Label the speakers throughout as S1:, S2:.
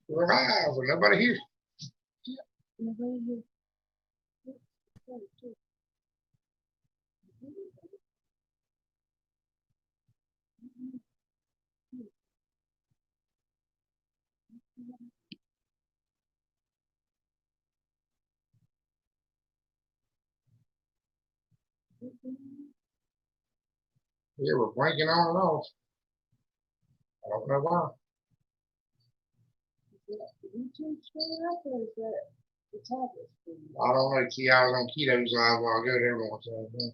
S1: We're alive, but nobody here.
S2: Nobody here.
S1: Yeah, we're blinking on and off. I don't know why.
S2: YouTube showing up or is that the tablet screen?
S1: I don't know, Key. I was on Keto's live a while ago. Everyone's saying,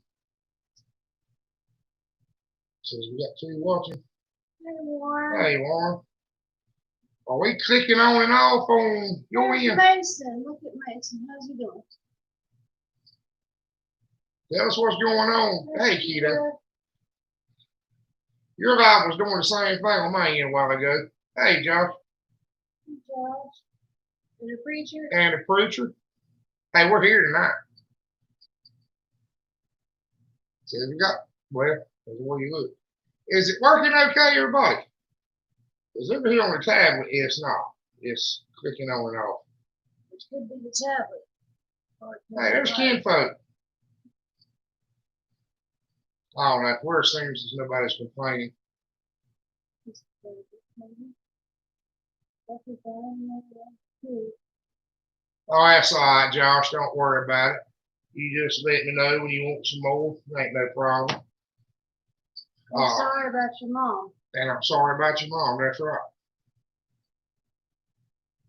S1: says we got two watching.
S2: Hey, Warren.
S1: Hey, Warren. Are we clicking on and off on your end?
S2: Mason, look at Mason. How's he doing?
S1: Tell us what's going on. Hey, Keto. Your live was doing the same thing on my end a while ago. Hey, Josh.
S2: Hey, Josh. And the preacher.
S1: And the preacher. Hey, we're here tonight. Says we got, well, that's where you look. Is it working okay, everybody? Because over here on the tablet, it's not. It's clicking on and off.
S2: Which could be the tablet.
S1: Hey, there's Kinfolk. Oh, that worst seems as nobody's complaining. Oh, that's all right, Josh. Don't worry about it. You just let me know when you want some more. Ain't no problem.
S2: I'm sorry about your mom.
S1: And I'm sorry about your mom. That's right.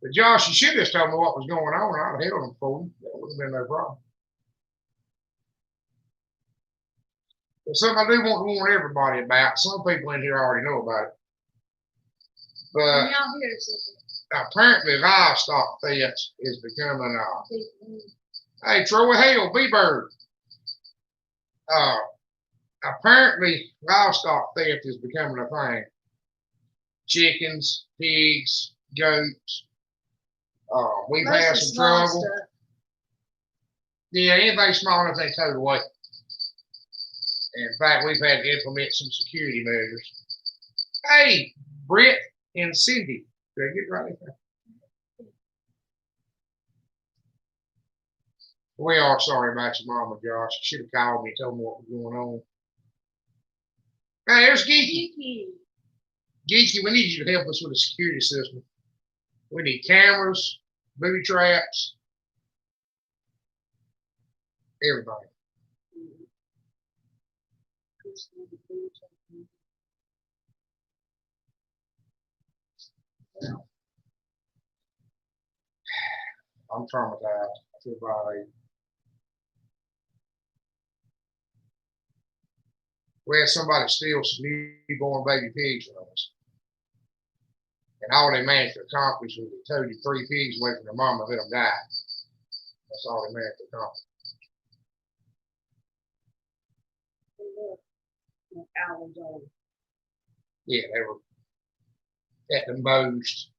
S1: But Josh, you should have told me what was going on. I'd have held them for you. That would have been no problem. But something I do want to warn everybody about. Some people in here already know about it. But apparently livestock theft is becoming hey, Troy Hale, B-Bird. Apparently livestock theft is becoming a thing. Chickens, pigs, goats. We've had some trouble. Stuff. Yeah, anything small enough they towed away. In fact, we've had to implement some security measures. Hey, Britt and Cindy. Did I get right there? We are sorry about your mama, Josh. You should have called me and told me what was going on. Hey, there's Geeky. Geeky, we need you to help us with the security system. We need cameras, booby traps, everybody. I'm traumatized. I feel violated. We had somebody steal some newborn baby pigs from us. And all they managed to accomplish was they towed you 3 pigs away from their mama and let them die. That's all they managed to accomplish. Yeah, they were at the most.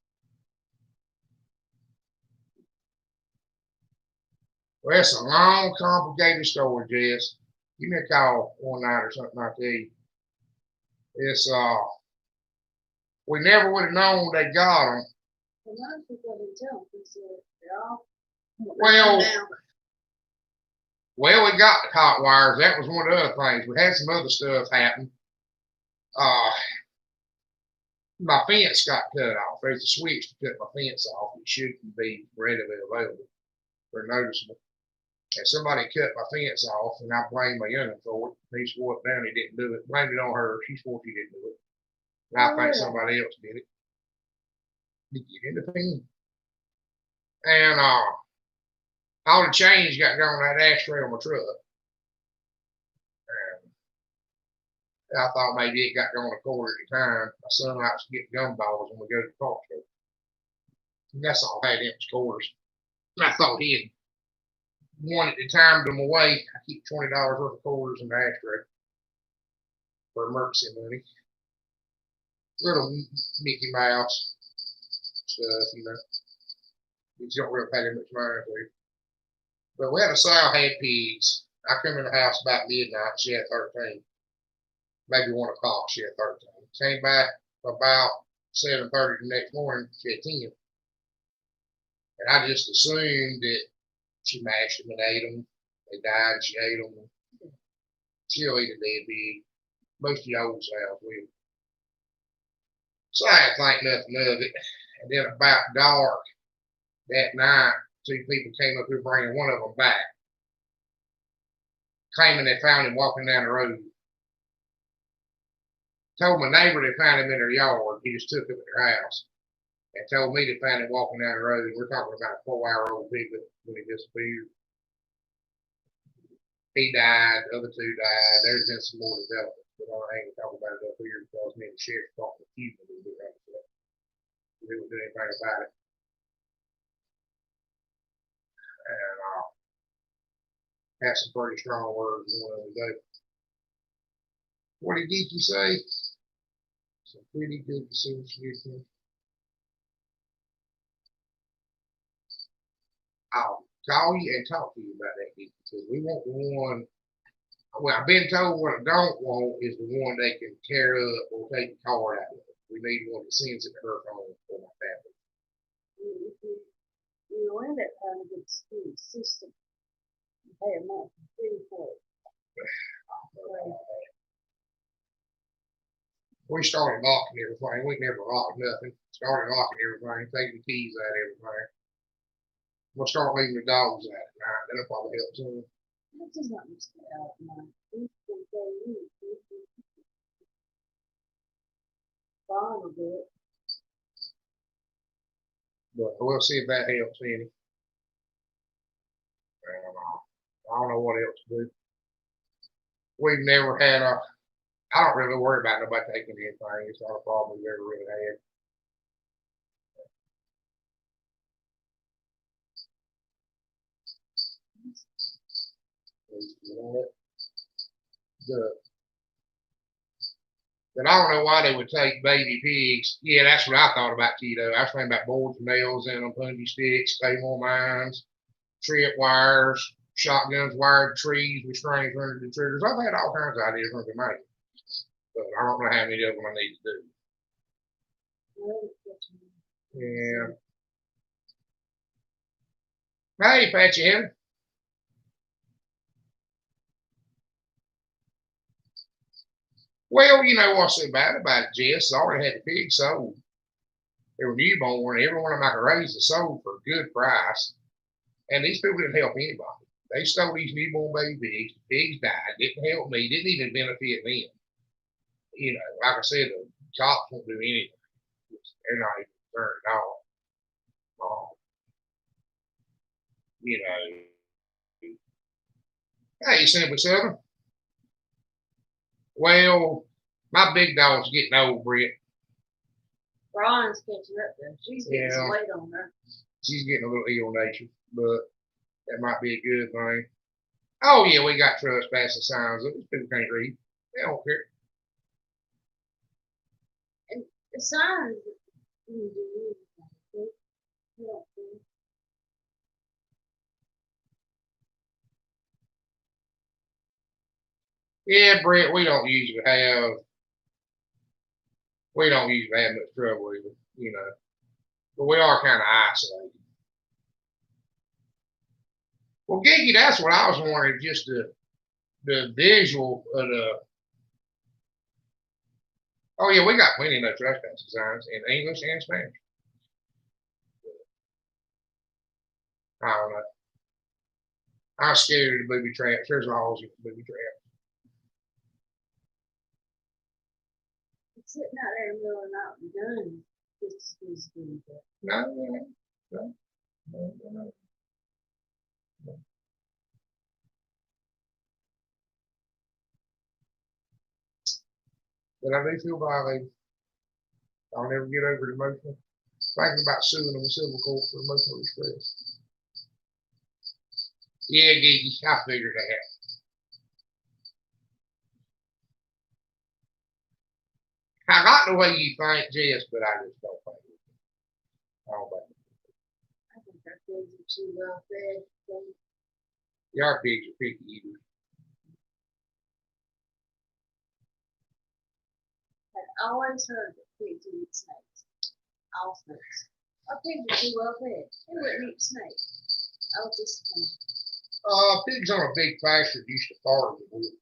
S1: Well, it's a long, complicated story, Jess. Give me a call one night or something like that. It's we never would have known they got them. Well, we got the hot wires. That was one of the other things. We had some other stuff happen. My fence got cut off. There's a switch to cut my fence off. It shouldn't be readily available or noticeable. And somebody cut my fence off, and I blamed my youngin' for it. He swore it down. He didn't do it. Blamed it on her. She swore she didn't do it. And I think somebody else did it. To get independent. And all the chains got gone on that ashtray on my truck. And I thought maybe it got going a quarter at a time. My son likes to get gumballs when we go to the car show. And that's all I had empty quarters. And I thought he had wanted to time them away. I keep $20 worth of quarters in the ashtray for emergency money. Little Mickey Mouse stuff, you know. You don't really pay that much mind to. But we had a sow had pigs. I come in the house about midnight. She had 13. maybe 1 o'clock. She had 13. Came back about 7:30 the next morning. She had 10. And I just assumed that she mashed them and ate them. They died and she ate them. She'll eat a dead pig. Most of the old South will. So I didn't think nothing of it. And then about dark that night, 2 people came up here bringing one of them back, claiming they found him walking down the road. Told my neighbor they found him in their yard. He just took him at their house. And told me they found him walking down the road. We're talking about a 4-hour-old pig when he disappeared. He died. The other 2 died. There's been some more development, but I ain't gonna talk about it up here because me and the sheriff talked to you a little bit about it. We didn't do anything about it. And had some pretty strong words one of the day. What did Geeky say? Some pretty good decisions. I'll call you and talk to you about that, Geeky, because we want the one. Well, I've been told what I don't want is the one they can tear up or take the card out of. We need one that sends it to her phone for my family.
S2: You end up having a good school system. You pay a monthly fee for it.
S1: We started locking everything. We never locked nothing. Started locking everything, taking the keys out of everything. We'll start leaving the dogs out at night. That'll probably help too.
S2: That does not stay out at night. Fine will do it.
S1: But we'll see if that helps any. I don't know what else to do. We've never had a. I don't really worry about nobody taking anything. It's not a problem we've ever really had. But I don't know why they would take baby pigs. Yeah, that's what I thought about keto. I was thinking about boards and nails in them, punji sticks, claymore mines, trip wires, shotguns wired to trees with strings running the triggers. I've had all kinds of ideas from the make. But I don't know how many of them I need to do. Yeah. Hey, Patchy Head. Well, you know what's so bad about it, Jess? I already had the pigs sold. They were newborn. Every one of them I could raise is sold for a good price. And these people didn't help anybody. They stole these newborn baby pigs. The pigs died. Didn't help me. Didn't even benefit them. You know, like I said, the cops won't do anything. They're not even concerned at all. You know. Hey, Simply Southern. Well, my big dog's getting old, Britt.
S2: Brian's catching up there. She's getting some weight on her.
S1: She's getting a little ill natured, but that might be a good thing. Oh yeah, we got trespassing signs up. These people can't read. They don't care.
S2: And the signs.
S1: Yeah, Brett, we don't usually have much trouble either, you know. But we are kind of isolated. Well, Geeky, that's what I was wondering, just the visual of the. Oh yeah, we got plenty of no trespassing signs in English and Spanish. I don't know. I'm scared of the booby traps. There's laws with the booby traps.
S2: Sitting out there in the middle of the night with guns just as good.
S1: No. But I do feel violated. I'll never get over the emotional. Thinking about suing them in civil court for emotional distress. Yeah, Geeky, I figured that. I got the way you think, Jess, but I just don't think it.
S2: I think our pigs are too well fed.
S1: Your pigs are picky eaters.
S2: always heard that pigs would eat snakes. All snakes. Our pigs are too well fed. They wouldn't eat snakes. I was disappointed.
S1: Pigs on a big pasture used to farm the wood.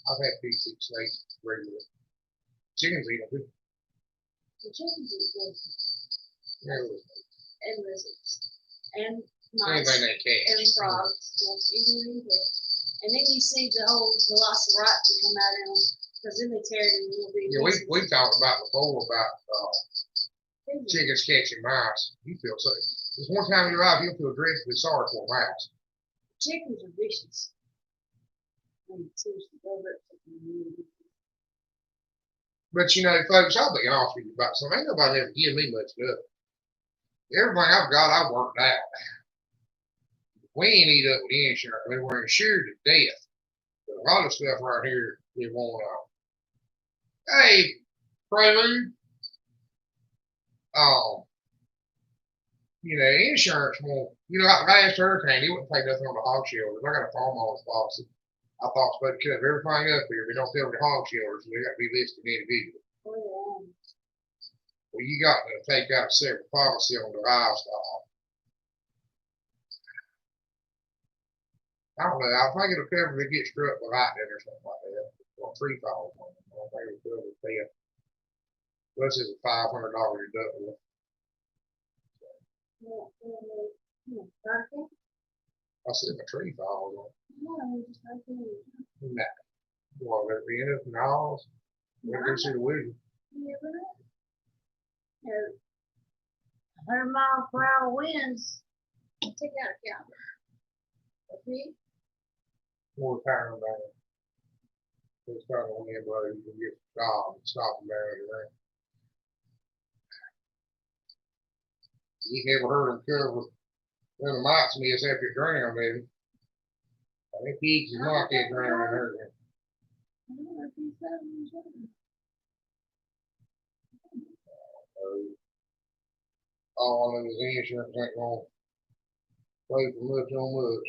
S1: I've had pigs eat snakes regularly. Chickens eat them too.
S2: The chickens eat good
S1: Yeah,
S2: and lizards and mice
S1: anything they can.
S2: and frogs. Yes, even eat it. And then you see the whole velociraptor come out in them because then they tear it into little bitty
S1: Yeah,
S2: pieces.
S1: we talked about before about
S2: Pigs are-
S1: chickens catching mice. You feel so. There's one time in your life you'll feel dreadfully sorry for a mouse.
S2: Chickens are vicious. I mean, seriously, they're really vicious.
S1: But you know, folks, I'll be honest with you about something. Ain't nobody ever give me much love. Everything I've got, I worked out. We ain't eat up with the insurance. We were insured to death. But a lot of stuff right here, we won't. Hey, Prelude. You know, insurance won't. You know, like last hurricane, they wouldn't pay nothing on the hog shelters. I got a farm policy. I thought it's supposed to cover everything up here. They don't cover the hog shelters. So they got to be listed individually.
S2: Oh, yeah.
S1: Well, you got to take out a separate policy on the livestock. I don't know. I think it'll cover if it gets struck by lightning or something like that, or a tree falls on it. I don't think it'll cover the theft. Plus, it's a $500 deductible.
S2: Hurricane?
S1: I said if a tree falls on
S2: No, just hurricane.
S1: it. Nah. Well, at the end of the hours, we're going to see the wizard.
S2: Yeah, but you know, 100-mile-per-hour winds take out a cow. Okay?
S1: More time down. It's kind of on anybody who can get the job and stop them down there. You never heard them cover when the mites miss after drown, baby. I think pigs is not that drown in her. All I know is the insurance ain't gonna pay for much on much.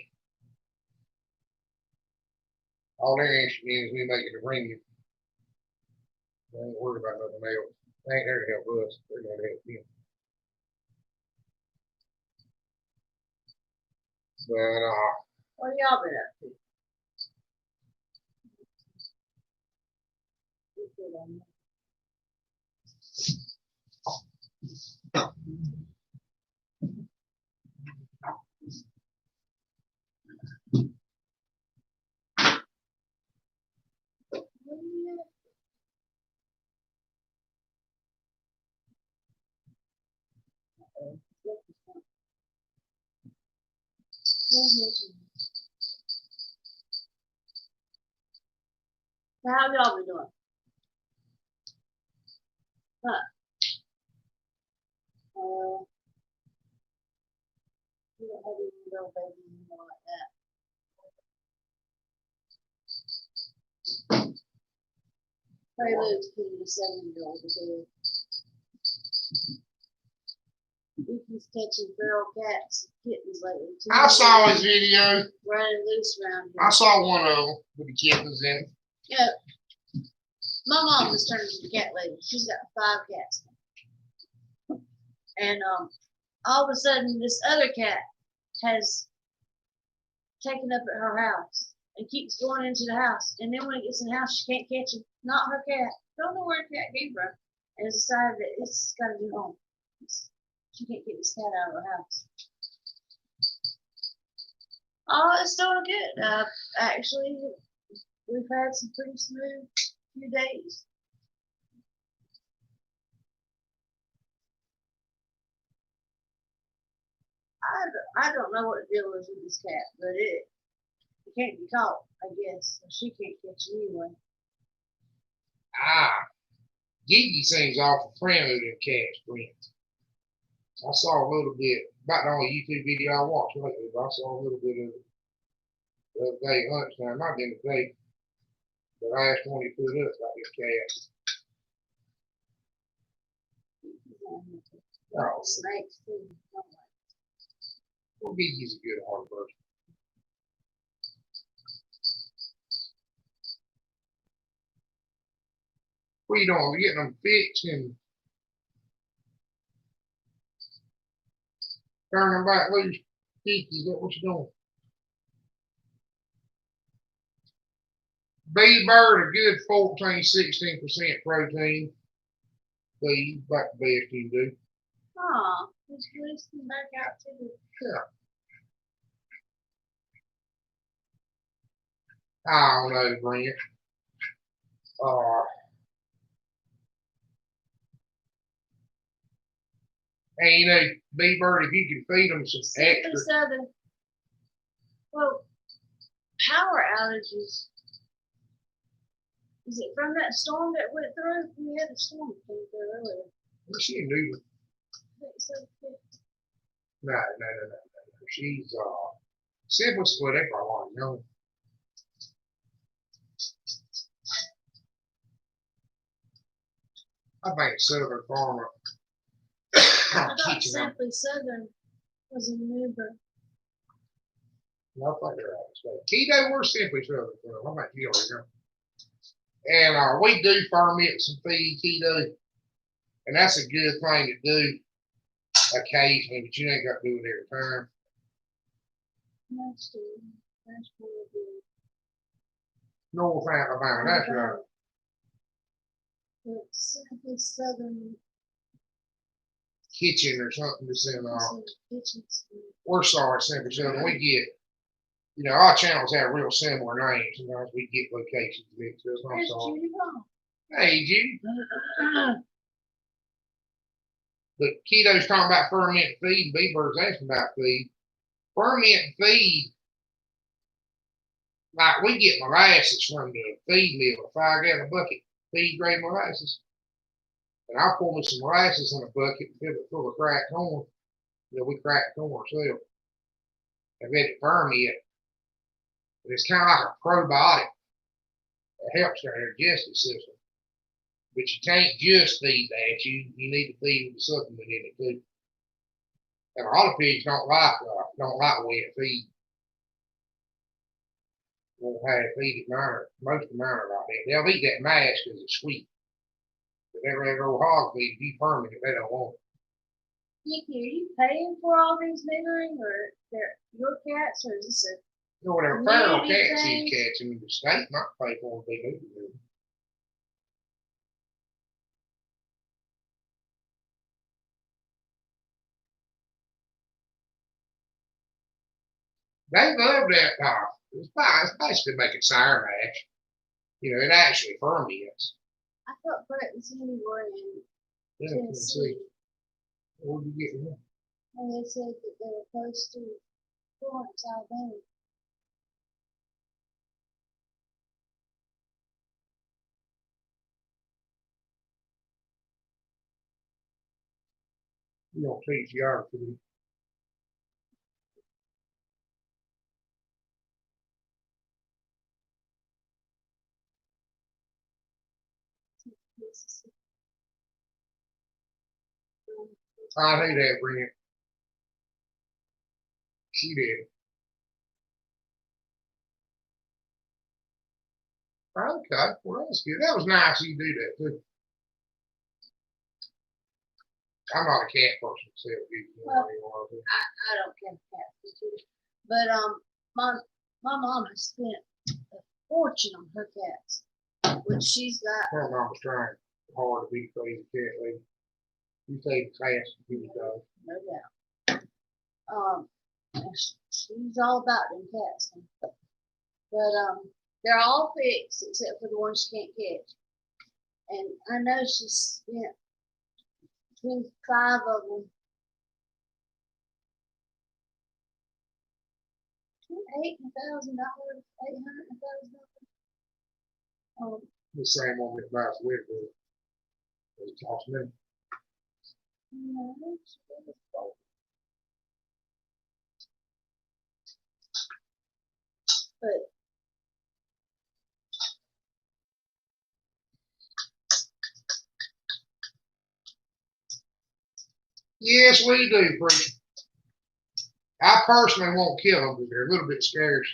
S1: All they're interested in is me making the premium. They ain't worried about nothing else. They ain't there to help us. They're there to help them. But
S2: What y'all been up to? So how y'all been doing? Huh? You don't have any little baby anymore like that. Prelude's putting a 7-year-old to bed. He's catching feral cats and kittens lately.
S1: I saw his video.
S2: Running loose around here.
S1: I saw one of them with the kittens in it.
S2: Yeah. My mom has turned into a cat lady. She's got 5 cats. And all of a sudden, this other cat has taken up at her house and keeps going into the house. And then when it gets in the house, she can't catch him. Not her cat. Don't know where the cat came from. And has decided that it's got to do home. She can't get this cat out of her house. Oh, it's doing good. Actually, we've had some pretty smooth few days. I don't know what the deal is with this cat, but it can't be caught, I guess. So she can't catch it anyway.
S1: Gigi seems awful friendly than cat's friends. I saw a little bit, about the only YouTube video I watched lately, but I saw a little bit of it the other day, lunchtime. Not the other day, the last one he put up about this cat. Oh,
S2: Snakes too.
S1: well, Gigi's a good hearted person. What you doing? Getting them fixed and turning them back loose? Is that what you're doing? Bee bird, a good 14–16% protein. Bees, about the best you can do.
S2: Aw, just release them back out to the.
S1: Yeah. I don't know, Brent. And you know, bee bird, if you can feed them some
S2: Simply
S1: extra.
S2: Southern. Well, power outages. Is it from that storm that went through? We had a storm that came through earlier.
S1: Well, she knew.
S2: I think so.
S1: No. She's Simply split up a lot, you know. I think Southern Farmer.
S2: I thought Simply Southern was in Newburgh.
S1: No, I think you're right. Keto, we're Simply Southern. How about you? And we do ferment some feed keto, and that's a good thing to do occasionally, but you ain't got to do it every time.
S2: That's true. That's really good.
S1: North Alabama, that's right.
S2: It's Simply Southern
S1: Kitchen or something that's in
S2: kitchen.
S1: we're sorry, Simply Southern. We get, you know, our channels have real similar names. Sometimes we get locations mixed up. I'm sorry. Hey, Judy. But Keto's talking about ferment feed, and Bee-Bird's asking about feed. Ferment feed, like we get molasses from the feed mill, a 5-gallon bucket, feed grade molasses. And I'll pour me some molasses in a bucket and fill it full of cracked corn. You know, we crack corn ourselves. And let it ferment. And it's kind of like a probiotic. It helps our digestive system. But you can't just feed that. You need to feed with a supplement in it too. And a lot of pigs don't like wet feed. Won't have feed at mine. Most of mine are like that. They'll eat that mash because it's sweet. But that regular old hog feed, if you ferment it, they don't want it.
S2: Nikki, are you paying for all these neutering, or they're your cats, or is this a?
S1: You know, whatever feral cats he's catching, the state might pay for them if they do. They love that. It's basically making sour mash. You know, it actually ferments.
S2: I thought Brett was anywhere in
S1: Yeah,
S2: Tennessee.
S1: What did you get from them?
S2: And they said that they were close to Florence, Alabama.
S1: You don't teach geography. I knew that, Brent. She did. Okay, well that's good. That was nice you do that too. I'm not a cat person myself.
S2: I don't care for cats, but my mom has spent a fortune on her cats, which she's got.
S1: My mom was trying hard to be crazy cat lady. You say the class to be dog.
S2: No doubt. She's all about them cats, but they're all fixed except for the ones she can't catch. And I know she spent between 5 of them. $800,000, $800,000.
S1: The same one that buys with it. It cost me.
S2: No, but
S1: yes, we do, preacher. I personally won't kill them because they're a little bit scarce.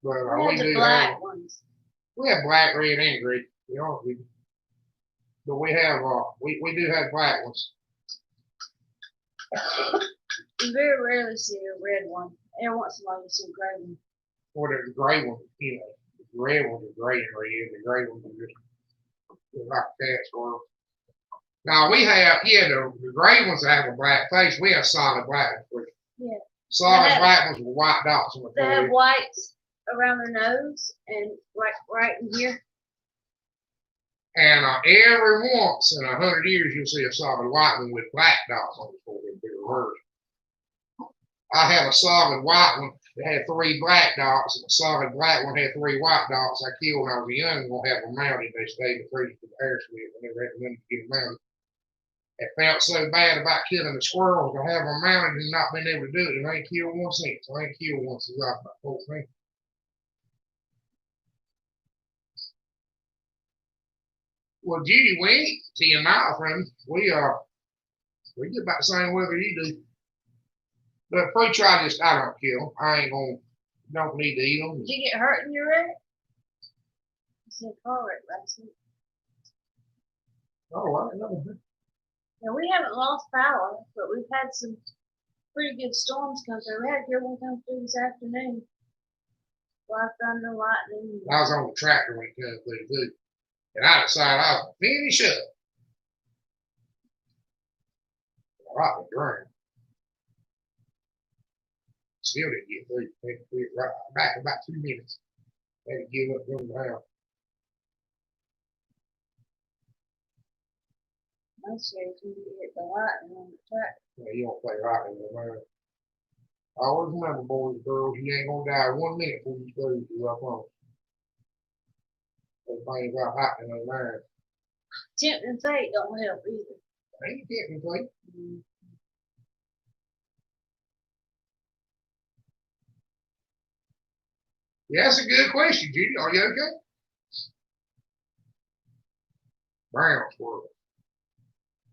S1: But
S2: we
S1: do
S2: black ones.
S1: We have black, red, and gray. We all do. but we have, we do have black ones.
S2: You very rarely see a red one. Every once in a while you see a gray one.
S1: Or the gray ones, you know, the red ones are gray and red, the gray ones are just like cat squirrel. Now we have, the gray ones that have a black face, we have solid black ones.
S2: Yeah.
S1: Solid black ones with white dots on the
S2: They have
S1: forehead.
S2: whites around their nose and right in here.
S1: And every once in 100 years, you'll see a solid white one with black dots on the forehead, the reverse. I have a solid white one that had 3 black dots, and a solid black one had 3 white dots. I killed when I was young, gonna have them mounted. They stayed in freeze for the air slip. I never had the money to get them mounted. I felt so bad about killing the squirrels to have them mounted and not being able to do it. And I ain't killed one since. I ain't killed one since I was about 14. Well, Judy, we ain't 10 miles from you. We get about the same weather you do. But free try just, I don't kill them. I ain't gonna, don't need to eat them.
S2: Did you get hurt in your wreck? I said car wreck last week.
S1: Oh, I know.
S2: Now we haven't lost power, but we've had some pretty good storms come through. We had a good one come through this afternoon. Light thunder, lightning.
S1: I was on the tractor when it came through too. And I decided I was finish up. Right the ground. Still didn't get through. Had to do it right back in about 2 minutes. Had to give up going down.
S2: I'm scared you hit the lightning on the track.
S1: Yeah, you don't play right in the man. I always remember, boys and girls, you ain't gonna die 1 minute before you screw you up on. Everything got hot in the man.
S2: Tempting fate don't help either.
S1: Ain't getting play. Yeah, that's a good question, Judy. Are you okay? Brown squirrel.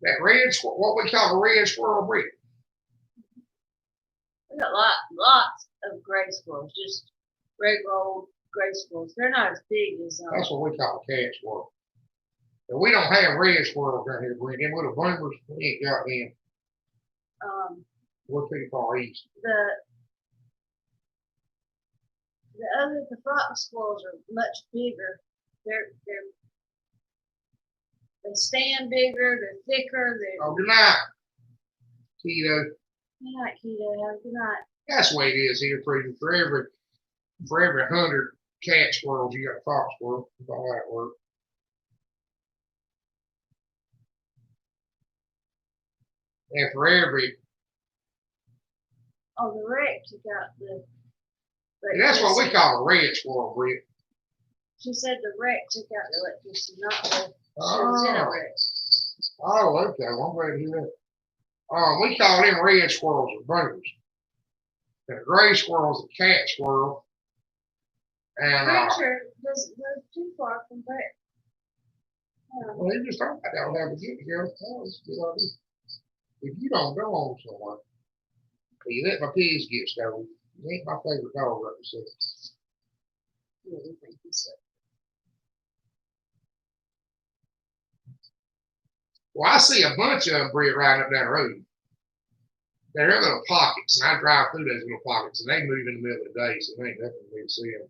S1: That red squirrel, what we call a red squirrel breed.
S2: We got lots of gray squirrels, just regular old gray squirrels. They're not as big as
S1: That's what we call a cat squirrel. And we don't have red squirrels down here, Brent. Them little boomers, we ain't got them. We're too far east.
S2: The fox squirrels are much bigger. They stand bigger. They're thicker.
S1: Oh, good night, Keto.
S2: Good night, Keto. Have a good night.
S1: That's the way it is here, Freedom. For every 100 cat squirrels, you got a fox squirrel. That's all that works. And for every,
S2: the wreck took out the.
S1: and that's what we call a red squirrel, Brent.
S2: She said the wreck took out the electricity, not the. She was in a wreck.
S1: Oh, okay. Well, I'm glad to hear that. We call them red squirrels or boomers. And the gray squirrel's a cat squirrel. And
S2: Richard doesn't live too far from there.
S1: well, you just talking about that. We'll have a get together. Oh, that's a good idea. If you don't go on somewhere, you let my pigs get stolen. You ain't my favorite dog right this second.
S2: Really think so.
S1: Well, I see a bunch of them breed right up down the road. They're in little pockets, and I drive through those little pockets, and they move in the middle of the day, so they ain't nothing for me to see them.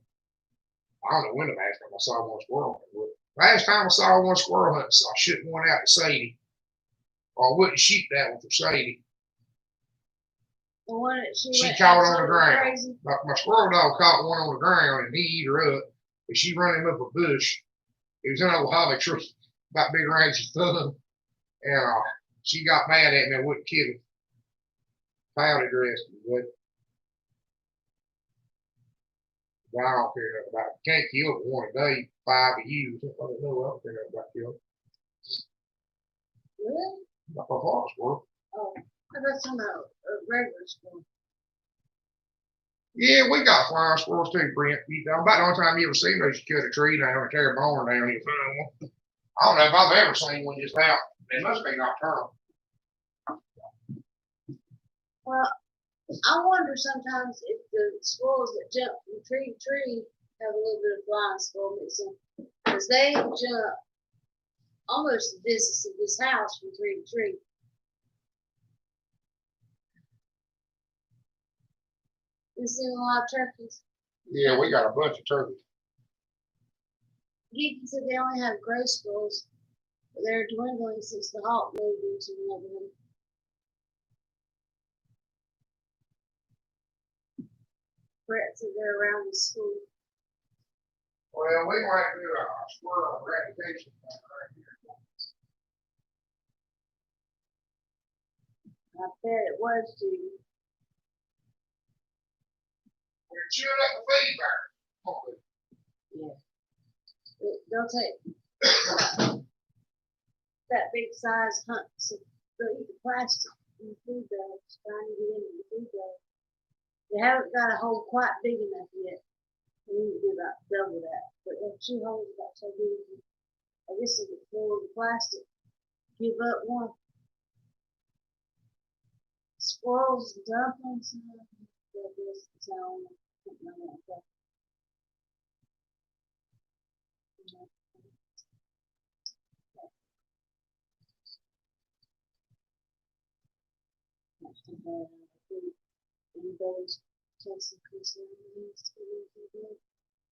S1: I don't know when the last time I saw one squirrel hunt. Last time I saw one squirrel hunt, so I shooting one out to Sadie. Or I wouldn't shoot that one for Sadie.
S2: The one that
S1: She
S2: went
S1: caught on the
S2: absolutely
S1: ground.
S2: crazy.
S1: My squirrel dog caught one on the ground, and he eat her up. But she run him up a bush. It was in an old holly tree, about big around his thumb. And she got mad at me and wouldn't kill him. Powder dressed him, but I don't care nothing about it. Can't kill but one a day, 5 of you. I don't know. I don't care nothing about killing.
S2: Really?
S1: Like a fox squirrel.
S2: Oh, I got some a regular squirrel.
S1: Yeah, we got flying squirrels too, Brent. About the only time you ever seen those, you cut a tree down and tear a bone down, you find one. I don't know if I've ever seen one just out. It must be nocturnal.
S2: Well, I wonder sometimes if the squirrels that jump from tree to tree have a little bit of flying squirrel mixed in. Because they jump almost the distance of this house from tree to tree. You seen a lot of turkeys?
S1: Yeah, we got a bunch of turkeys.
S2: Deacon said they only have gray squirrels, but they're dwindling since the hawk moved into the neighborhood. Brett said they're around the school.
S1: Well, we might do a squirrel eradication thing right here.
S2: I bet it was due.
S1: We're chewing up the feedback.
S2: They'll take that big size hunks of the plastic in the food bags, trying to get into the food bag. They haven't got a hole quite big enough yet. They need to do about double that. But them 2 holes about so big, I guess they could pull the plastic. Give up one. Squirrels, dumplings, that is the sound. Something like that.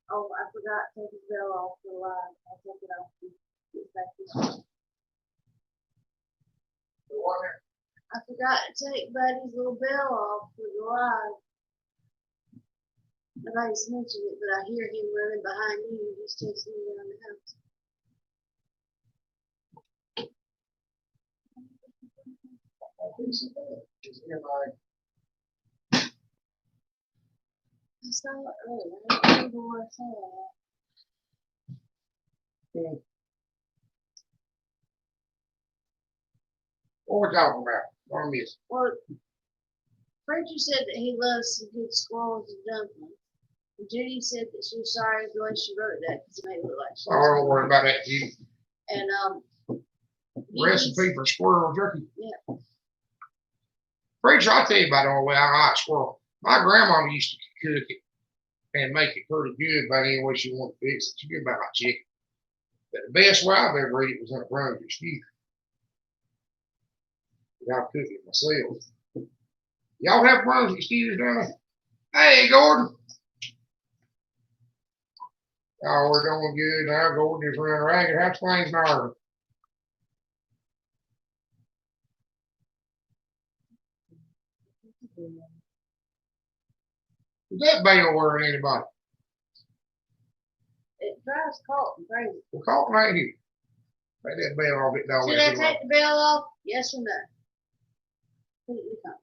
S2: Oh, I forgot to take his bell off for a while. I'll take it off and get back to I forgot to take Buddy's little bell off for the live. Nobody's mentioned it, but I hear him running behind me. He's chasing me around the house. I saw it earlier. I don't remember where I saw it.
S1: What we talking about? What I miss?
S2: Well, Preacher said that he loves some good squirrels and dumplings. And Judy said that she was sorry the way she wrote that because it made it look like she
S1: Oh, don't worry about that, Judy.
S2: And
S1: Recipe for squirrel jerky.
S2: Yeah.
S1: Preacher, I'll tell you about the only way I like squirrel. My grandma used to cook it and make it pretty good by any way she wanted to fix it. She did about like chicken. But the best way I've ever eaten it was in a Brunswick stew. I'll cook it myself. Y'all have Brunswick stews down there? Hey, Gordon. Oh, we're doing good now. Gordon is running ragged. How's things in Ireland? Is that bell worrying anybody?
S2: It drives Colton crazy.
S1: Well, Colton ain't here. Take that bell off it, dog.
S2: Should I take the bell off? Yes or no? Completely fine.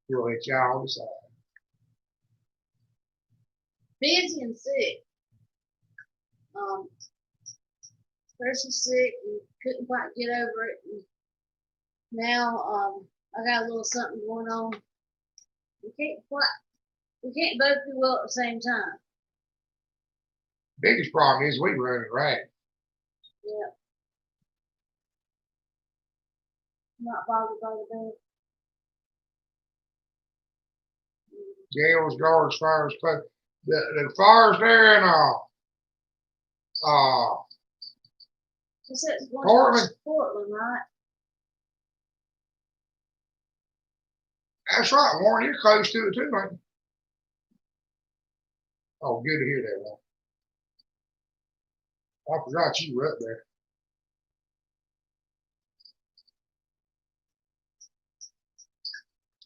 S1: We'll let y'all decide.
S2: Busy and sick. Person's sick and couldn't quite get over it. And now I got a little something going on. We can't both be well at the same time.
S1: Biggest problem is we running ragged.
S2: Yeah. Not bothered by the bed.
S1: Gales, guards, fires, the fires there in
S2: He said it's going
S1: Portland.
S2: to Portland, right?
S1: That's right, Warren. You're close to it too, ain't you? Oh, good to hear that, Warren. I forgot you were up there.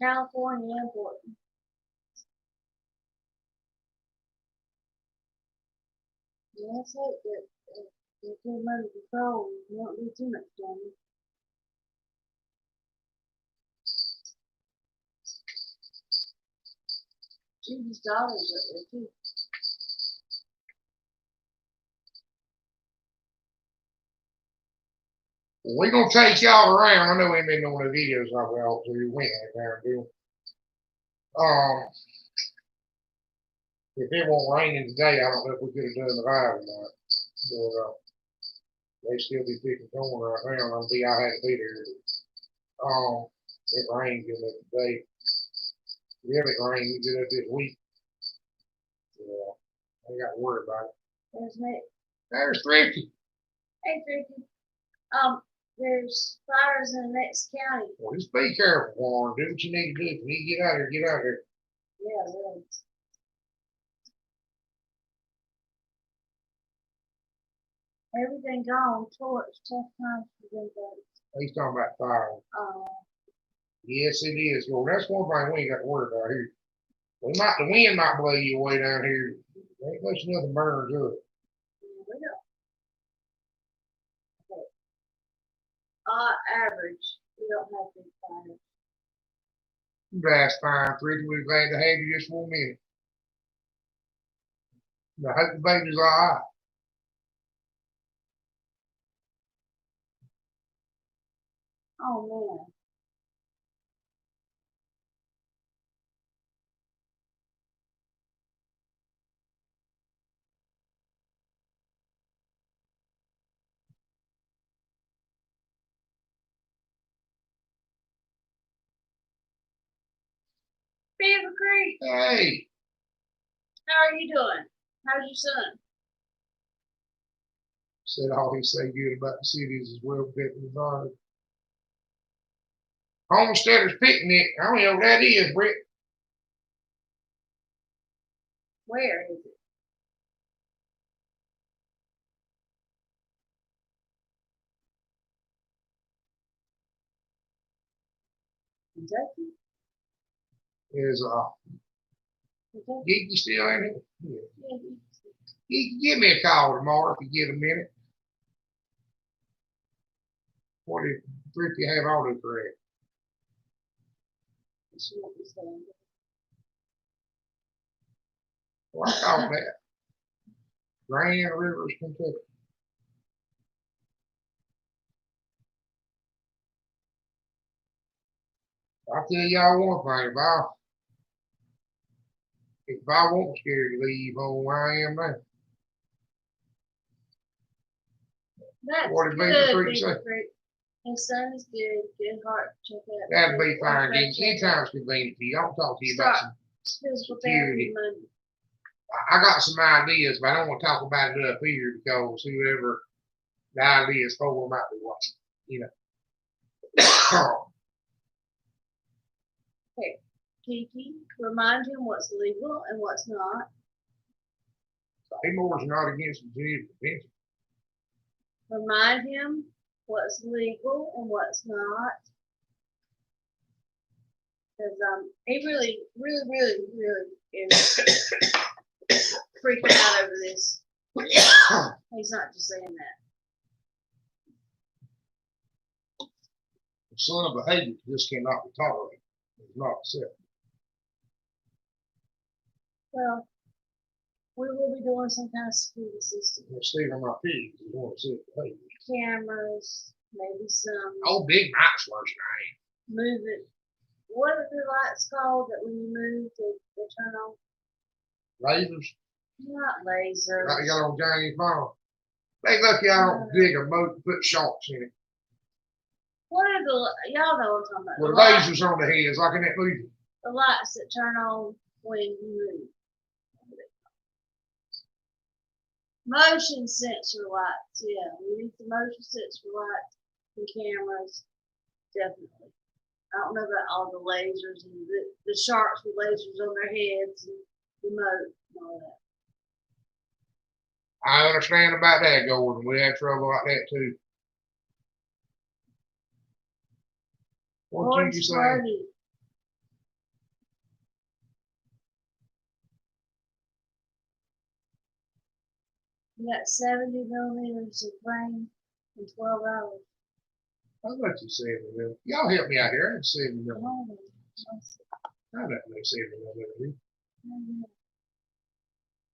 S2: California and Portland. Yeah, let's hope that they put them under control and won't do too much damage. Judy's daughter's up there too.
S1: We're gonna take y'all around. I know we ain't been doing the videos like we ought to. We went out there and do. If it won't raining today, I don't know if we could have done the live or not. But they still be picking corn right now. I had to be there. It rained good enough today. Really rained good enough this week. Yeah, I ain't got to worry about it.
S2: There's Nick.
S1: There's Thrifty.
S2: Hey, Ricky. There's fires in the next county.
S1: Well, just be careful, Warren. Do what you need to do. If you need to get out of here, get out of here.
S2: Yeah, really. Everything gone. Torch, tough times for them guys.
S1: He's talking about fire. Yes, it is. Well, that's one thing we ain't got to worry about here. The wind might blow you away down here. There ain't much nothing burns up.
S2: We don't. Okay. Average. We don't have big fires.
S1: That's fine, Ricky. We're glad to have you just for a minute. I hope the baby's all right.
S2: Oh man. Beaver Creek,
S1: Hey,
S2: how are you doing? How's your son?
S1: said all he say good about the cities as well, Benton Varney. Homesteaders Picnic. I don't know what that is, Britt.
S2: Where is it? Kentucky?
S1: Is
S2: Kentucky?
S1: Geeky still in it? Yeah.
S2: Yeah.
S1: Geeky, give me a call tomorrow if you get a minute. What if Ricky have autocorrect?
S2: She won't be staying.
S1: Well, I caught that. Grand Rivers, Kentucky. I'll tell y'all one thing, if I won't scared to leave home, I am now.
S2: That's
S1: What did
S2: good,
S1: Beaver Creek
S2: Beaver
S1: say?
S2: Creek. His son is good. Good heart. Check out.
S1: That'd be fine,
S2: Okay,
S1: Geeky. Anytime's convenient for you. I'll talk to you about some.
S2: Physical therapy
S1: security.
S2: Monday.
S1: I got some ideas, but I don't want to talk about it up here because whoever the ideas for might be watching, you know.
S2: Kiki, remind him what's legal and what's not.
S1: Seymour's not against the Geneva Convention.
S2: Remind him what's legal and what's not. Because he really is freaking out over this. He's not just saying that.
S1: Son of behavior just cannot be tolerated. It's not acceptable.
S2: Well, we will be doing some kind of security system.
S1: Stephen Marquis is going to see behavior.
S2: Cameras, maybe some.
S1: Oh, Big Mike's worse
S2: Move it. What are the lights called that when you move they turn on?
S1: Lasers.
S2: Not lasers.
S1: Like you got on Johnny's phone. They lucky I don't dig a moat and put sharks in it.
S2: What are y'all know what I'm talking about?
S1: With
S2: The lights-
S1: lasers on the heads, like in that movie.
S2: The lights that turn on when you move. Motion sensor lights, yeah. We need the motion sensor lights and cameras, definitely. I don't know about all the lasers and the sharks with lasers on their heads and the moat and all that.
S1: I understand about that, Gordon. We have trouble like that too. What did you say?
S2: Party. You got 70 millimeters of rain in 12 hours.
S1: How about you 70 million? Y'all help me out here. I ain't 70 million.
S2: Oh,
S1: I don't know 70 million.
S2: mm.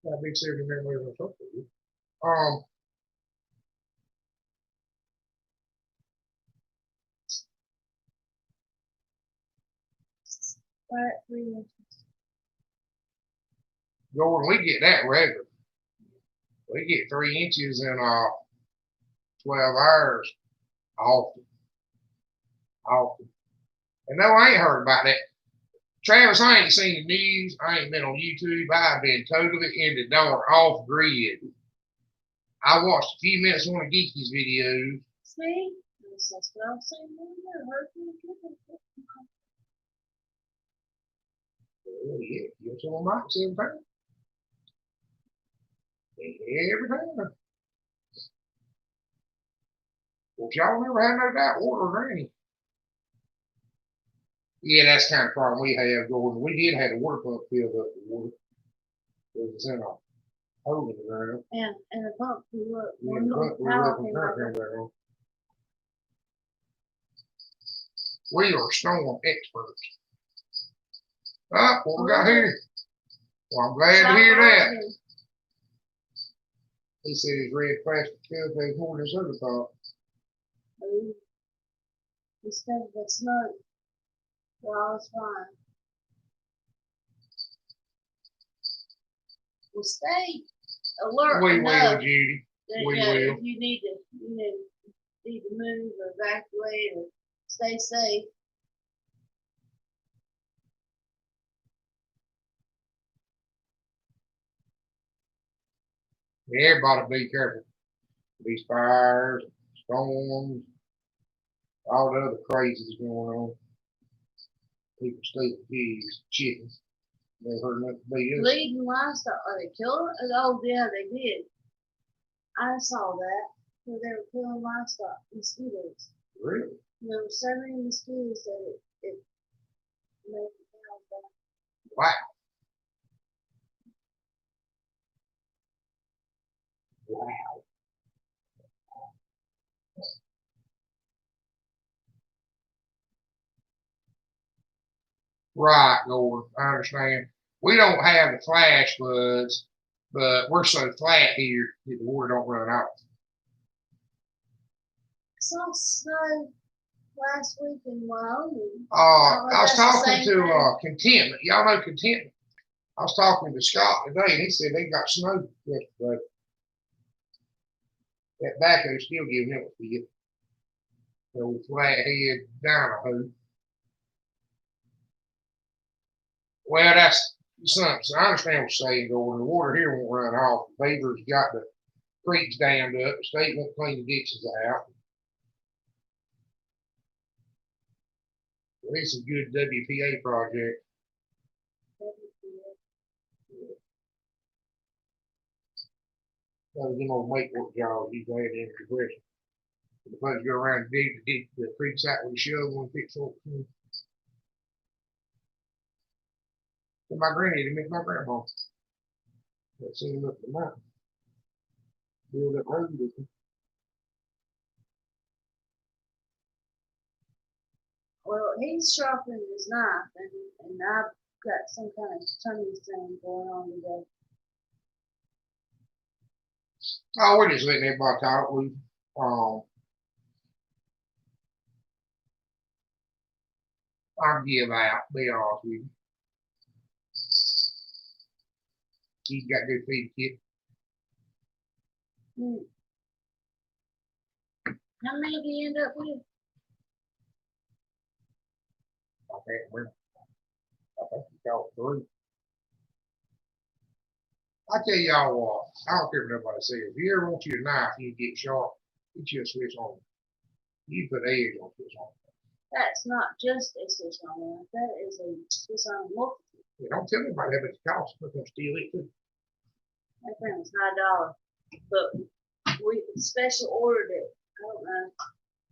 S1: That big 70 million on top of you.
S2: Right, 3 inches.
S1: Gordon, we get that regular. We get 3 inches in 12 hours often. And no, I ain't heard about that. Travis, I ain't seen the news. I ain't been on YouTube. I've been totally in the dark, off grid. I watched a few minutes of one of Geeky's videos.
S2: See? That's what I was saying earlier. Hurt me good.
S1: Oh, yeah, you're some of Mike's every time. Every time. Well, y'all never had no doubt water or any. Yeah, that's the kind of problem we have going. We did have a water pump filled up with water. It was in a hole in the ground.
S2: And the pump blew up.
S1: Yeah,
S2: One
S1: the
S2: little
S1: pump blew
S2: power
S1: up and
S2: came
S1: current
S2: out.
S1: came back on. We are storm experts. What we got here? Well, I'm glad to hear that. He said his red plastic tailgate more than his other thought.
S2: He's covered with smoke. Well, all is fine. Well, stay alert.
S1: We will,
S2: enough
S1: Judy.
S2: that,
S1: We
S2: you know,
S1: will.
S2: if you need to move or evacuate or stay safe.
S1: Everybody be careful. These fires, storms, all the other crazies going on. People stealing pigs, chickens. Never heard nothing be us.
S2: Bleeding livestock. Are they killing it? Oh, yeah, they did. I saw that. Where they were killing livestock, mosquitoes.
S1: Really?
S2: And there were so many mosquitoes that it made the cows die.
S1: Wow. Wow. Right, Gordon. I understand. We don't have the flash floods, but we're so flat here that the water don't run out.
S2: I saw snow last week in Wyoming.
S1: I was
S2: that's the
S1: talking
S2: same
S1: to
S2: thing.
S1: Contentment. Y'all know Contentment. I was talking to Scott today, and he said they got snow yesterday. That backhoe still giving him a fit. The old flathead Dynaho. Well, that's something. So I understand what you're saying, Gordon. The water here won't run off. The Beaver's got the creeks dammed up. The state won't clean the ditches out. It's a good WPA project. Those them old make work jobs you had in the question. The folks go around and dig the creeks out with a shovel and fix it. So my granny met my grandma. That seen him up the mountain. Build up road with him.
S2: Well, he's sharpening his knife, and I've got some kind of tummy thing going on today.
S1: Oh, we're just letting everybody talk. I'll give out, be honest with you. He's got to go feed the kid.
S2: How many do you end up with?
S1: I can't remember. I think he caught 3. I tell y'all what, I don't care what nobody says. If you ever want you a knife and you get sharp, get you a Swiss Army. You put eggs on Swiss Army.
S2: That's not just a Swiss Army. That is a Swiss Army multitude.
S1: Yeah, don't tell anybody how much it costs. They're going to steal it too.
S2: That thing was $5. But we special ordered it, I don't know,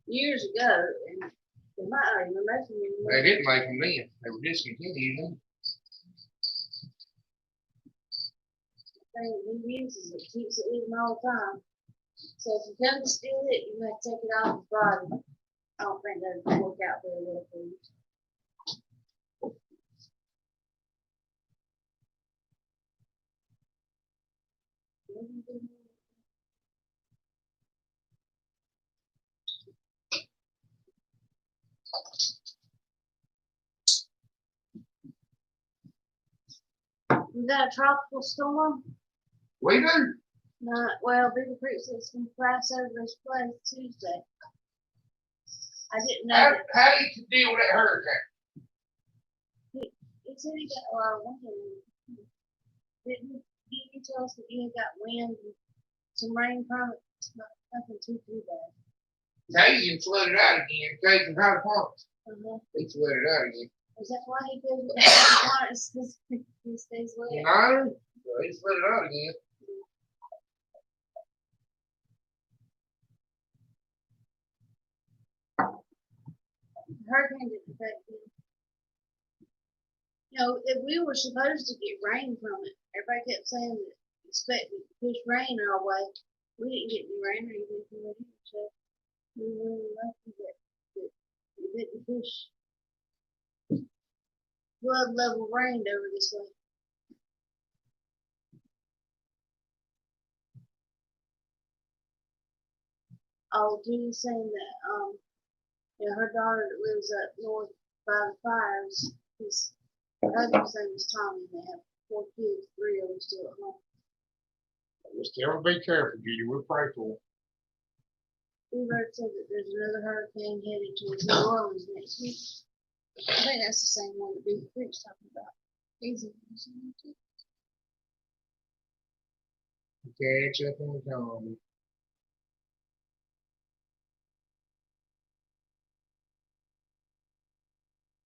S2: years ago, and they might not even make them anymore.
S1: They didn't make them then. They were discontinued them.
S2: Thing he uses it, keeps it with him all the time. So if you come to steal it, you have to take it off his body. I don't think that would work out very well for you. We got a tropical storm.
S1: We do.
S2: Well, Beaver Creek says it's going to pass over this place Tuesday. I didn't know.
S1: How do you deal with that hurricane?
S2: He said he got a lot of wind. Didn't he tell us that he got wind some rain from it. Nothing too bad.
S1: Cajun flooded out again. Cajun High Park.
S2: Uh-huh.
S1: He flooded out again.
S2: Is that why he goes with the he stays wet?
S1: No, he flooded out again.
S2: The hurricane didn't affect him. You know, if we were supposed to get rain from it, everybody kept saying that expecting to push rain our way. We didn't get any rain or anything from it either, so we were really lucky that it didn't push flood level rain over this way. Oh, Judy's saying that yeah, her daughter that lives up north by the fires, her husband's name is Tommy, and they have 4 kids, 3 of them still at home.
S1: Just tell him to be careful, Judy. We'll pray for him.
S2: We've said that there's another hurricane headed towards New Orleans next week. I think that's the same one that Big Creek's talking about. Easy.
S1: Catch up on the comedy.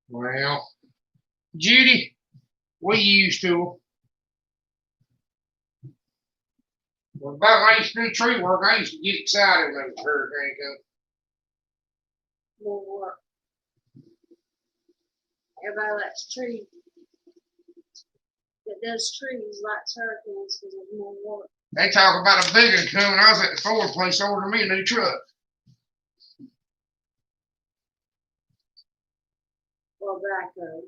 S1: Well, Judy, we used to. Well, about when I used to do tree work, I used to get excited when the hurricane comes.
S2: More work. Everybody likes trees. That does trees likes hurricanes because there's more work.
S1: They talk about a big one coming. I was at the Ford place ordering me a new truck.
S2: Or backhoe.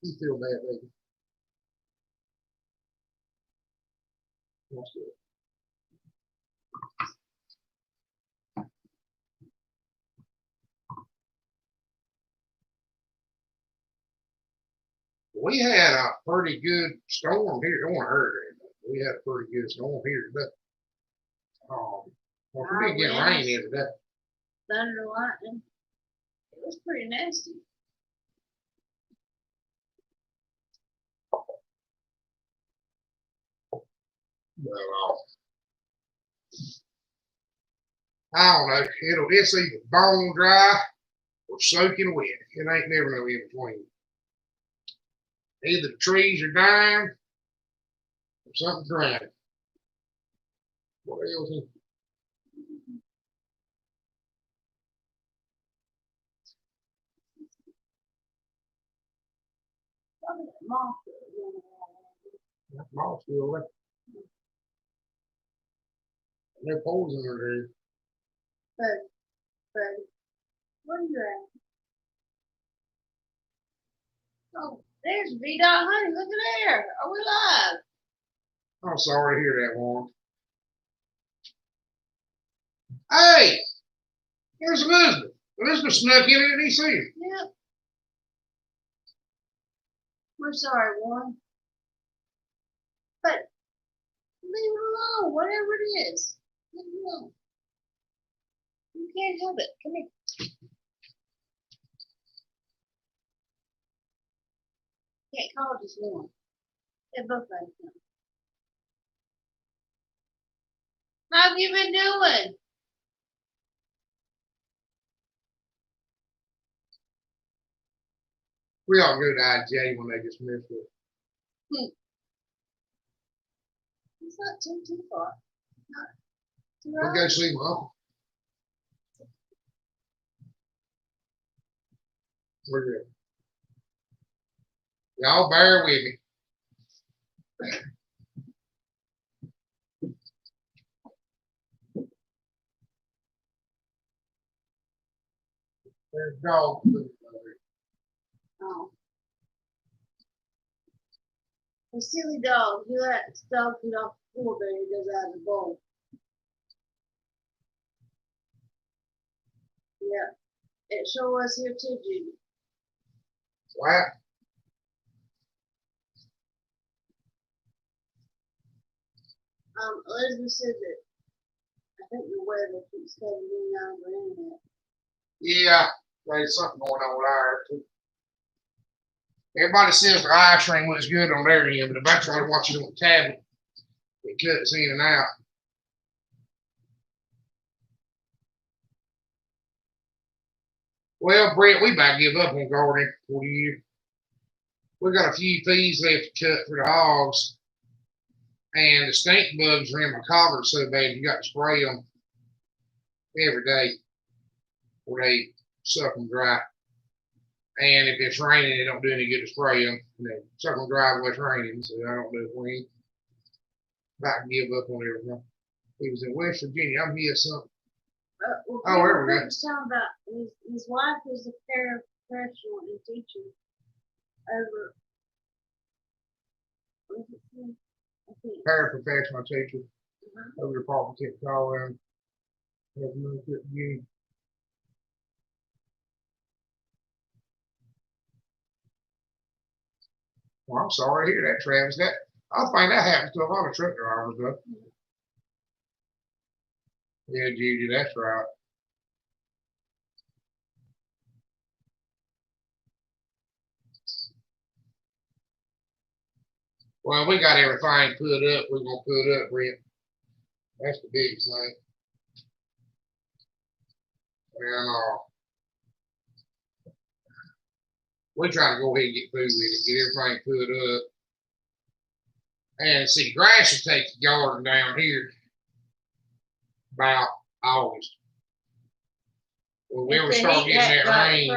S1: You feel bad, baby. That's good. We had a pretty good storm here. Don't hurricane. We had a pretty good storm here today. Well, we didn't get rain here today.
S2: Thunder and lightning. It was pretty nasty.
S1: Well, I don't know. It's either bone dry or soaking wet. It ain't never no in between. Either the trees are dying or something's drowning. What else is
S2: Probably that moth that was running around.
S1: that moss still there? No poison in there.
S2: But what are you at? Oh, there's V-Dot Honey. Look at there. Are we live?
S1: I'm sorry to hear that, Warren. Hey, here's Elizabeth. Elizabeth snuck in and he see you.
S2: Yep. We're sorry, Warren. But leave it alone, whatever it is. Leave it alone. You can't help it. Come here. Can't call just one. They're both like them. How have you been doing?
S1: We all go to IJ when they just miss it.
S2: It's not too far. Not too
S1: We'll go see my uncle. We're good. Y'all bear with me. There's dog food over here.
S2: Oh. The silly dog, he lets dog food off the floor, but he goes out of the bowl. Yeah. It sure was here too, Judy.
S1: What?
S2: Elizabeth said that I think the weather keeps cutting in on the internet.
S1: Yeah, there's something going on there too. Everybody says the eye stream looks good on their end, but if I try to watch it on the tablet, it cuts in and out. Well, Brett, we about to give up on gardening for the year. We got a few fees left to cut for the hogs, and the stink bugs are in my collard so bad you got to spray them every day or they suck them dry. And if it's raining, it don't do any good to spray them. Suck them dry when it's raining, so I don't know if we about to give up on everything. He was in West Virginia. I'm here something.
S2: Well,
S1: Oh, there we go.
S2: was talking about his wife is a paraprofessional and teacher over.
S1: Paraprofessional teacher over the Department of Colorado. Well, I'm sorry to hear that, Travis. I think that happens to a lot of truck drivers, though. Yeah, Judy, that's right. Well, we got everything put up. We're gonna put up, Brent. That's the biggest thing. And we're trying to go ahead and get through with it, get everything put up. And see, grass will take the garden down here about August. When we start getting that rain,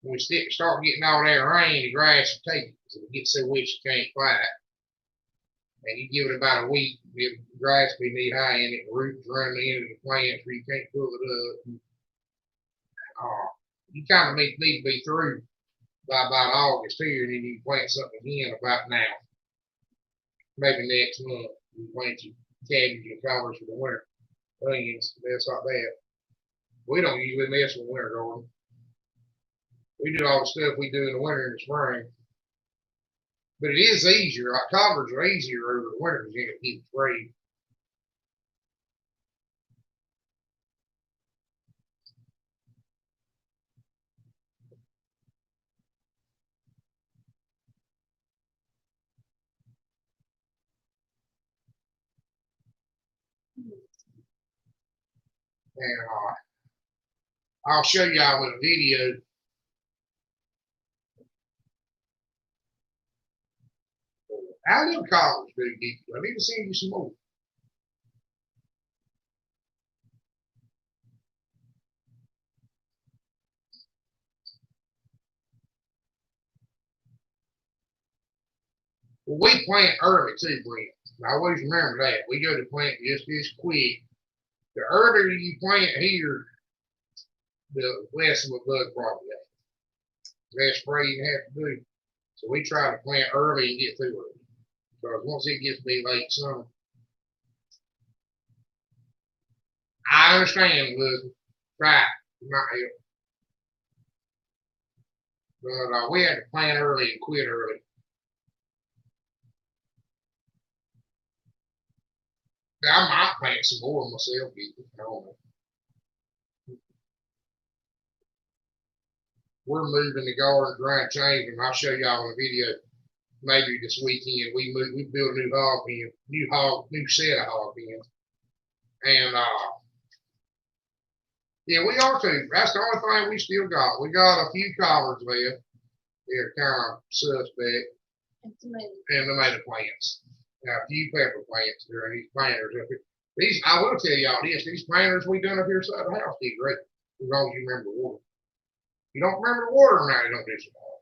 S1: when we start getting all that rain, the grass will take it. So it gets so wet you can't fight. And you give it about a week, the grass will be knee high in it, the roots run the end of the plants where you can't pull it up. You kind of need to be through by about August here, and then you can plant something again about now. Maybe next month, you plant your cabbage and collards for the winter. Onions, that's like that. We don't usually mess with winter garden. We do all the stuff we do in the winter and the spring. But it is easier. Like collards are easier over the winter because you can keep it free. And I'll show y'all with a video. How them collards do, Geeky? I need to send you some more. Well, we plant early too, Brent. I always remember that. We go to plant just this quick. The earlier you plant here, the less of a bug problem you have. Less spray you have to do. So we try to plant early and get through it. Because once it gets to be late summer, I understand, Elizabeth. Right, not help. But we had to plant early and quit early. I might plant some more myself. I don't know. We're moving the garden, trying to change them. I'll show y'all in a video maybe this weekend. We built a new hog pen, new set of hog pens. And yeah, we are too. That's the only thing we still got. We got a few collards left. They're kind of suspect. And tomato plants. Now, a few pepper plants. There are these planters up here. These, I will tell y'all this, these planters we done up here inside the house did great. As long as you remember the water. If you don't remember the water now, you don't do so well.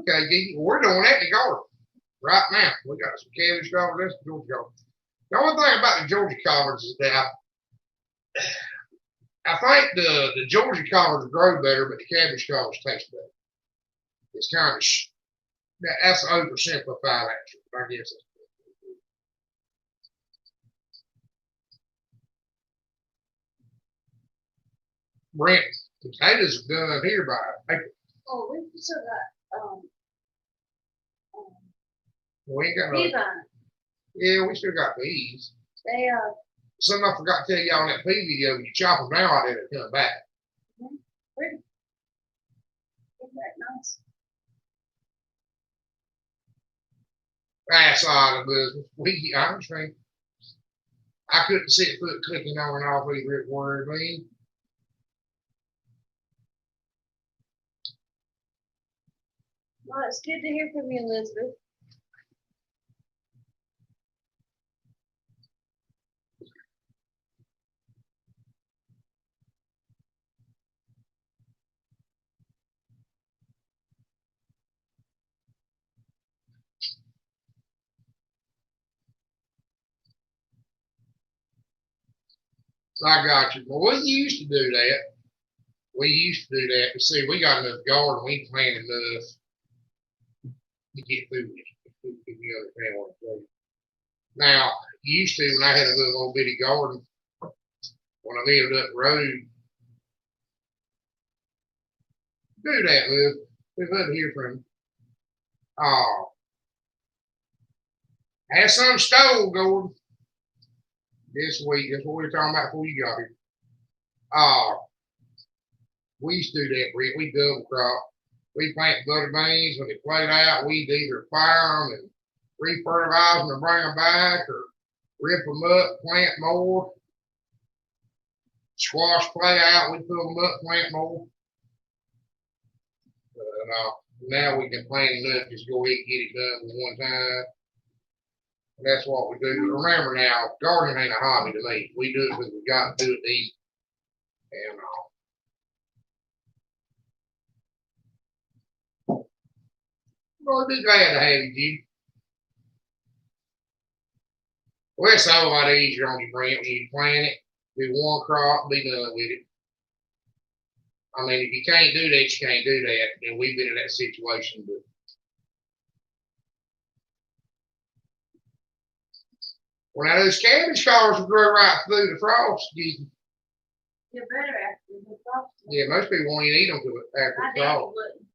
S1: Okay, we're doing that in the garden right now. We got some cabbage collards, that's the Georgia collards. The only thing about the Georgia collards is that I think the Georgia collards grow better, but the cabbage collards taste better. It's kind of that's oversimplified, actually. I guess. Brent, potatoes are done here by April.
S2: Oh, we still got
S1: We ain't got no.
S2: Pea vine.
S1: Yeah, we still got bees.
S2: They
S1: Something I forgot to tell y'all in that pea video, when you chop them down, I did it come back.
S2: pretty. Isn't that nice?
S1: That's all the business. I understand. I couldn't sit foot clicking on and off either it worried me.
S2: Well, it's good to hear from you, Elizabeth.
S1: I got you. Well, we used to do that. We used to do that. But see, we got enough garden. We planted enough to get through this. If you understand what I'm saying. Now, used to when I had a little old bitty garden, when I lived up the road, do that, Liv. We'd love to hear from you. Had some stole, Gordon. This week, that's what we were talking about before you got here. We used to do that, Britt. We double crop. We plant butter beans. When they played out, we'd either fire them and refertilize them and bring them back, or rip them up, plant more. Squash play out, we put them up, plant more. Now we can plant enough, just go ahead and get it done with one time. And that's what we do. But remember now, gardening ain't a hobby to me. We do it because we got to do it to eat. And we'll be glad to have you. Well, it's a whole lot easier on your Brent when you plant it. Do one crop, be done with it. I mean, if you can't do that, you can't do that. And we've been in that situation. But well, now those cabbage collars will grow right through the frost.
S2: They're better after the frost.
S1: Yeah, most people won't even eat them after
S2: My
S1: the
S2: daddy
S1: frost.
S2: wouldn't.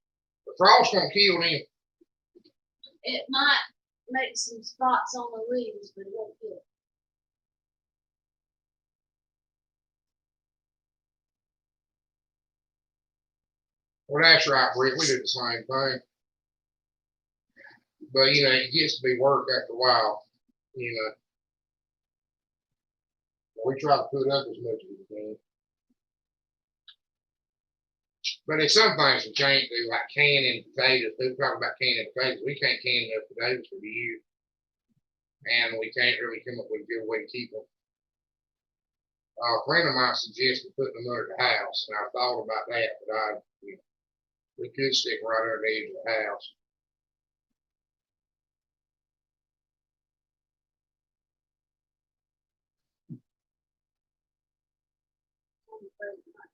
S1: The frost won't kill them.
S2: It might make some spots on the leaves, but it won't kill it.
S1: Well, that's right, Britt. We do the same thing. But, you know, it gets to be work after a while. You know, we try to put up as much as we can. But there's some things we can't do, like canning potatoes. People talk about canning potatoes. We can't can enough potatoes for the year. And we can't really come up with a good way to keep them. A friend of mine suggested putting them under the house, and I thought about that, but we could stick right under the edge of the house.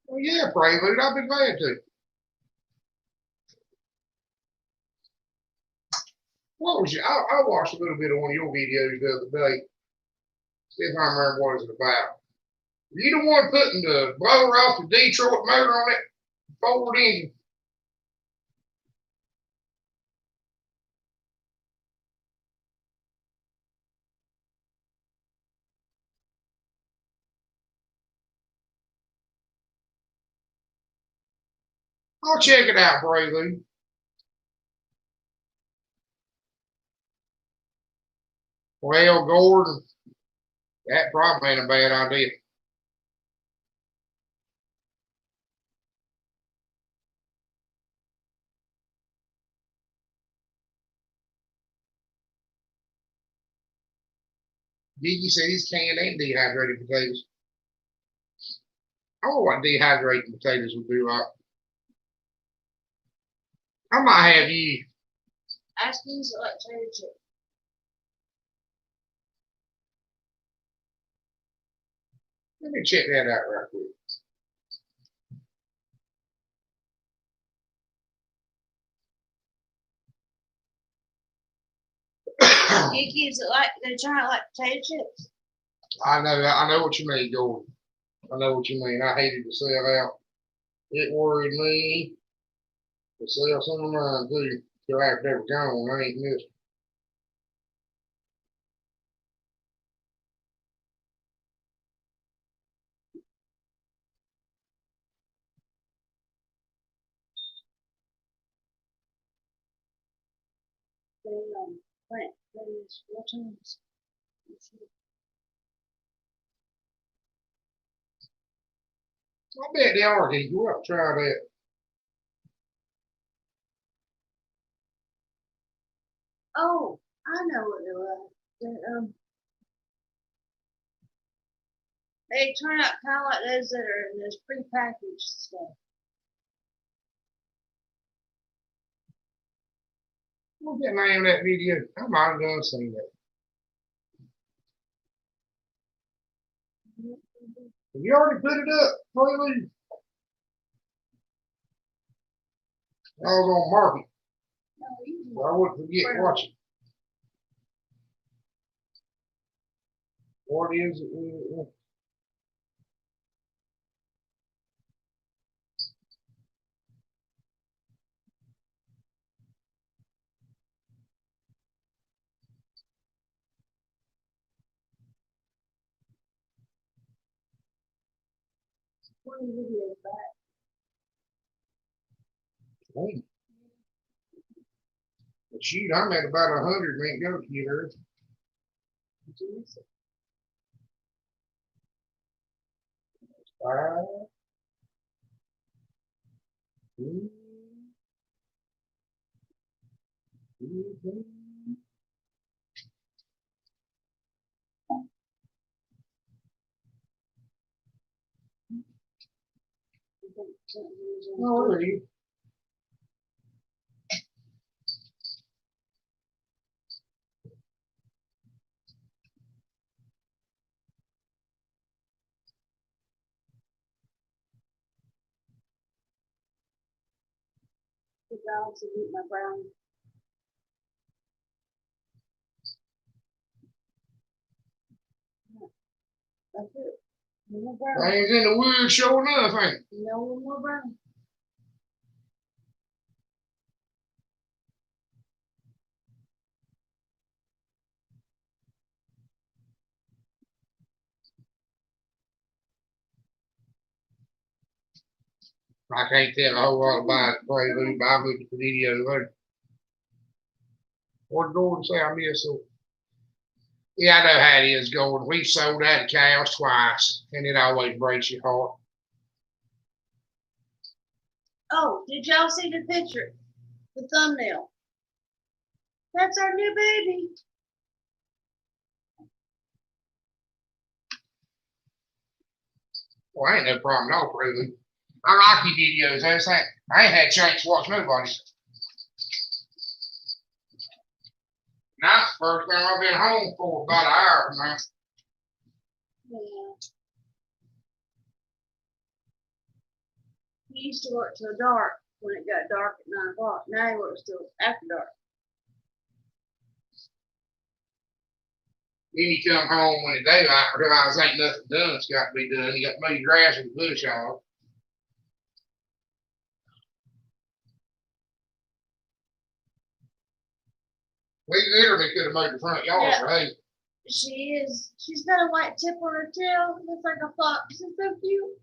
S1: Well, yeah, Prelude, I'd be glad to. What was I watched a little bit of one of your videos the other day. See if I remember what it's about. Were you the one putting the blower off the Detroit motor on that Ford engine? I'll check it out, Prelude. Well, Gordon, that probably ain't a bad idea. Gigi said he's canned and dehydrated potatoes. I don't know what dehydrated potatoes would do like. I might have you.
S2: Aspens like potato chip.
S1: Let me check that out right quick.
S2: Kids that like they're trying to like potato chips.
S1: I know what you mean, Gordon. I know what you mean. I hated to sell out. It worried me to sell some of mine too. Till after they were gone, I ain't missed.
S2: plant those returns.
S1: I bet they are. Can you go up and try that?
S2: Oh, I know what they were. They turn out kind of like those that are in those prepackaged stuff.
S1: What's the name of that video? I might have done seen that. Have you already put it up, Freely? I was on market.
S2: No, you
S1: So I wouldn't forget watching. What is it?
S2: videos back.
S1: Hey. But shoot, I'm at about 100 and ain't go to get her. Five. Two. Three. Oh, there you.
S2: The dogs have eaten my brownie. That's it. No more brownie.
S1: Things in the woods sure enough, ain't it?
S2: No more brownie.
S1: I can't tell a whole lot about it, Prelude, but I've looked at the video later. What did Gordon say? I missed it. Yeah, I know how it is, Gordon. We've sold out cows twice, and it always breaks your heart.
S2: Oh, did y'all see the picture? The thumbnail. That's our new baby.
S1: Well, ain't no problem at all, Prelude. I like your videos. I ain't had a chance to watch nobody. Now it's the first time I've been home for about an hour now.
S2: Yeah. He used to work till dark when it got dark at 9 o'clock. Now he works till after dark.
S1: Then you come home when the daylight realize ain't nothing done that's got to be done. You got to mow your grass and bush off. We literally could have mowed the front yard for hay.
S2: She is. She's got a white tip on her tail. Looks like a fox. She's so cute.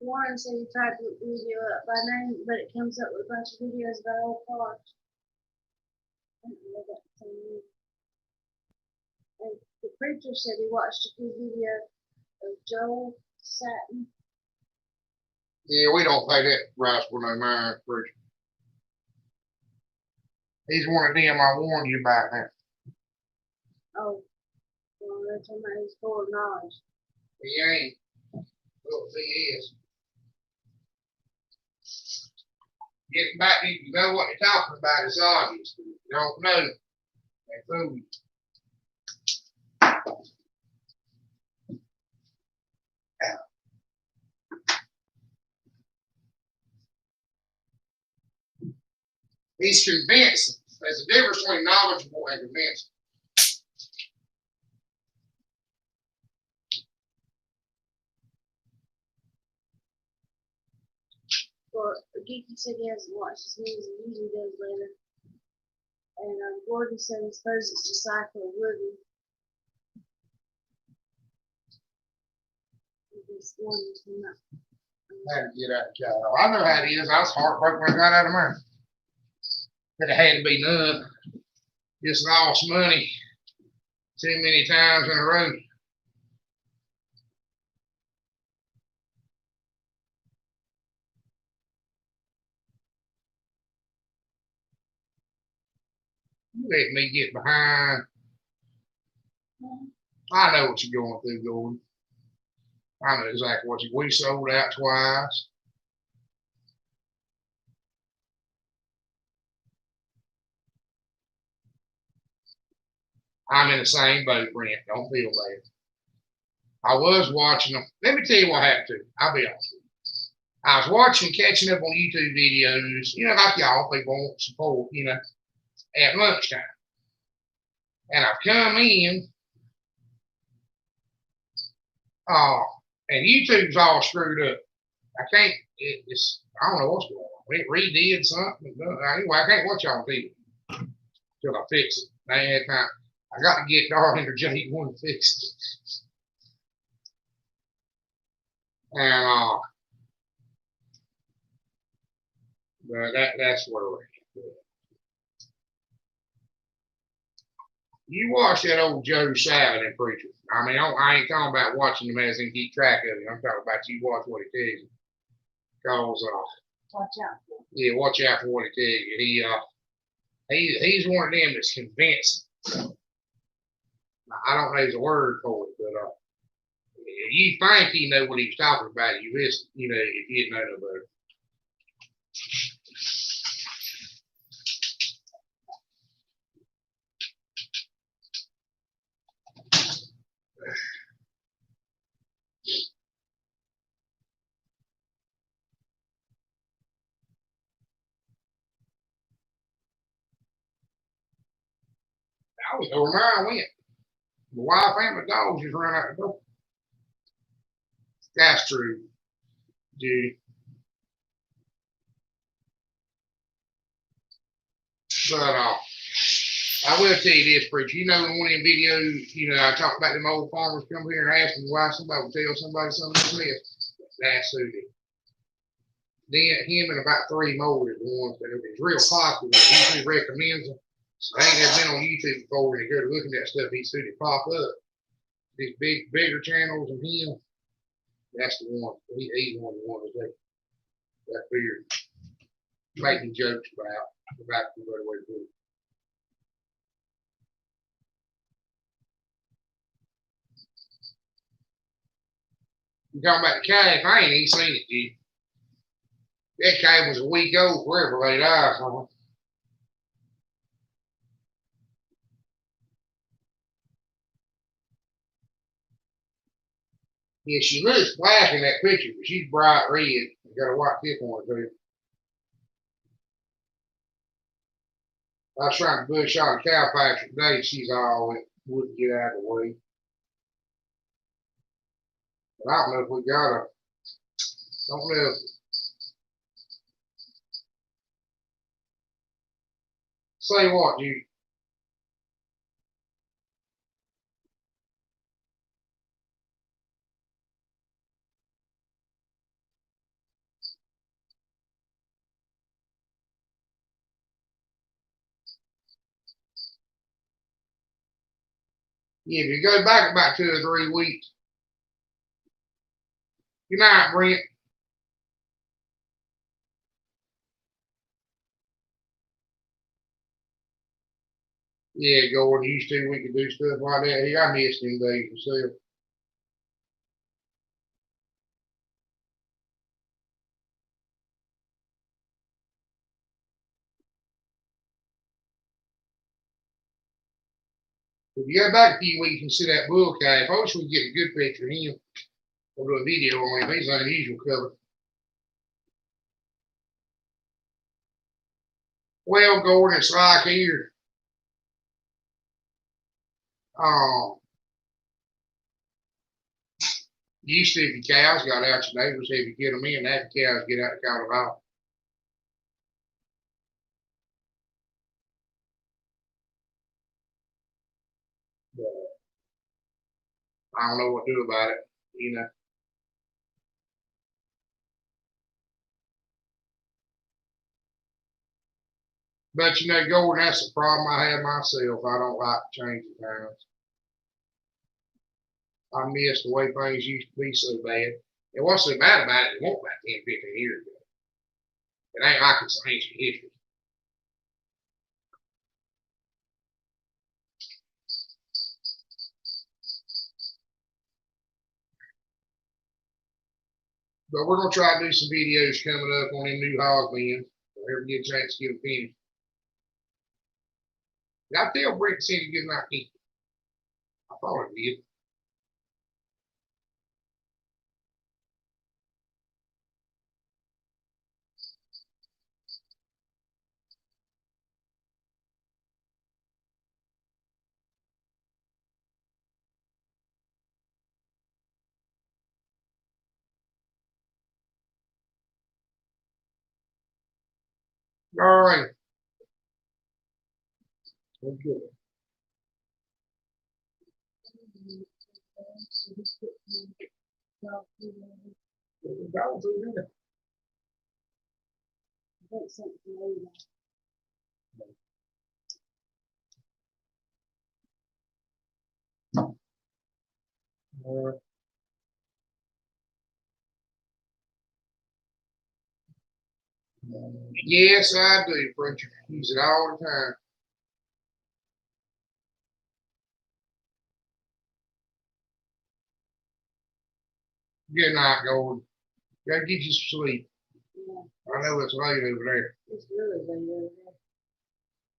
S2: Warren said he tried to look the video up by name, but it comes up with a bunch of videos about old cars. And the preacher said he watched a few videos of Joel Satin.
S1: Yeah, we don't pay that rascal no mind, preacher. He's one of them I warned you about now.
S2: Oh, well, they're talking about he's full of knowledge.
S1: He ain't. Well, he is. Getting back, you know what they're talking about, it's obvious. If you don't know, they fool you. He's convincing. There's a difference between knowledgeable and convincing.
S2: Well, Geeky said he hasn't watched his news and usually does later. And Gordon said he supposes it's the cycle of living. this one from that.
S1: I had to get out the cow. I know how it is. I was heartbroken when I got out of mine. That it had to be done. Just lost money too many times in a row. You let me get behind. I know what you're going through, Gordon. I know exactly what we sold out twice. I'm in the same boat, Brent. Don't feel bad. I was watching them. Let me tell you what happened to me. I'll be honest with you. I was watching, catching up on YouTube videos, like y'all people want support, at lunchtime. And I've come in, and YouTube's all screwed up. I can't, I don't know what's going on. It redid something. Anyway, I can't watch y'all TV until I fix it. I ain't had time. I got to get Darlene or J1 to fix it. And that's where we're at. You watch that old Joe Savage and Preacher. I mean, I ain't talking about watching him as in keep track of it. I'm talking about you watch what he tells you. Cause
S2: Watch out.
S1: yeah, watch out for what he tells you. He's one of them that's convincing. I don't know the word for it, but you think he know what he's talking about. You listen, if you didn't know no better. I was over there. I went. My wife and my dogs just run out the door. That's true, dude. But I will tell you this, Preacher. In one of them videos, I talk about them old farmers come here and ask me why somebody would tell somebody something like this. That's who did. Then him and about 3 more is the ones that is real popular. YouTube recommends them. So they ain't never been on YouTube before and they go to look at that stuff. He's seen it pop up. These bigger channels and him. That's the one. He's one of the ones that figured making jokes about the right way to do it. You talking about the calf? I ain't even seen it, dude. That calf was a week old forever laid eyes on it. Yeah, she looks black in that picture, but she's bright red. Got a white tip on her too. I was trying to bush out a cow patch today. She's all wouldn't get out of the way. But I don't know if we got her. Don't know. Say what, you? Yeah, if you go back about 2 or 3 weeks. Good night, Brent. Yeah, Gordon, used to we could do stuff like that. Hey, I missed him days myself. If you go back a few weeks and see that bull calf, I wish we could get a good picture of him. We'll do a video on him. He's an unusual color. Well, Gordon, it's like here. Used to, if your cows got out, your neighbors said if you get them in, that the cows get out the cow out. But I don't know what to do about it. But you know, Gordon, that's the problem I have myself. I don't like changing times. I miss the way things used to be so bad. And what's so bad about it, it won't about 10, 15 years ago. It ain't like it's ancient history. But we're gonna try to do some videos coming up on them new hog bins. So ever get a chance to get them finished. Did I tell Brent to send a good night to I thought it did. All right. Okay. Go through there. Yes, I do, Preacher. Use it all the time. Good night, Gordon. Gotta get you some sleep.
S2: Yeah,
S1: I know it's late over there.
S2: it's really late over there.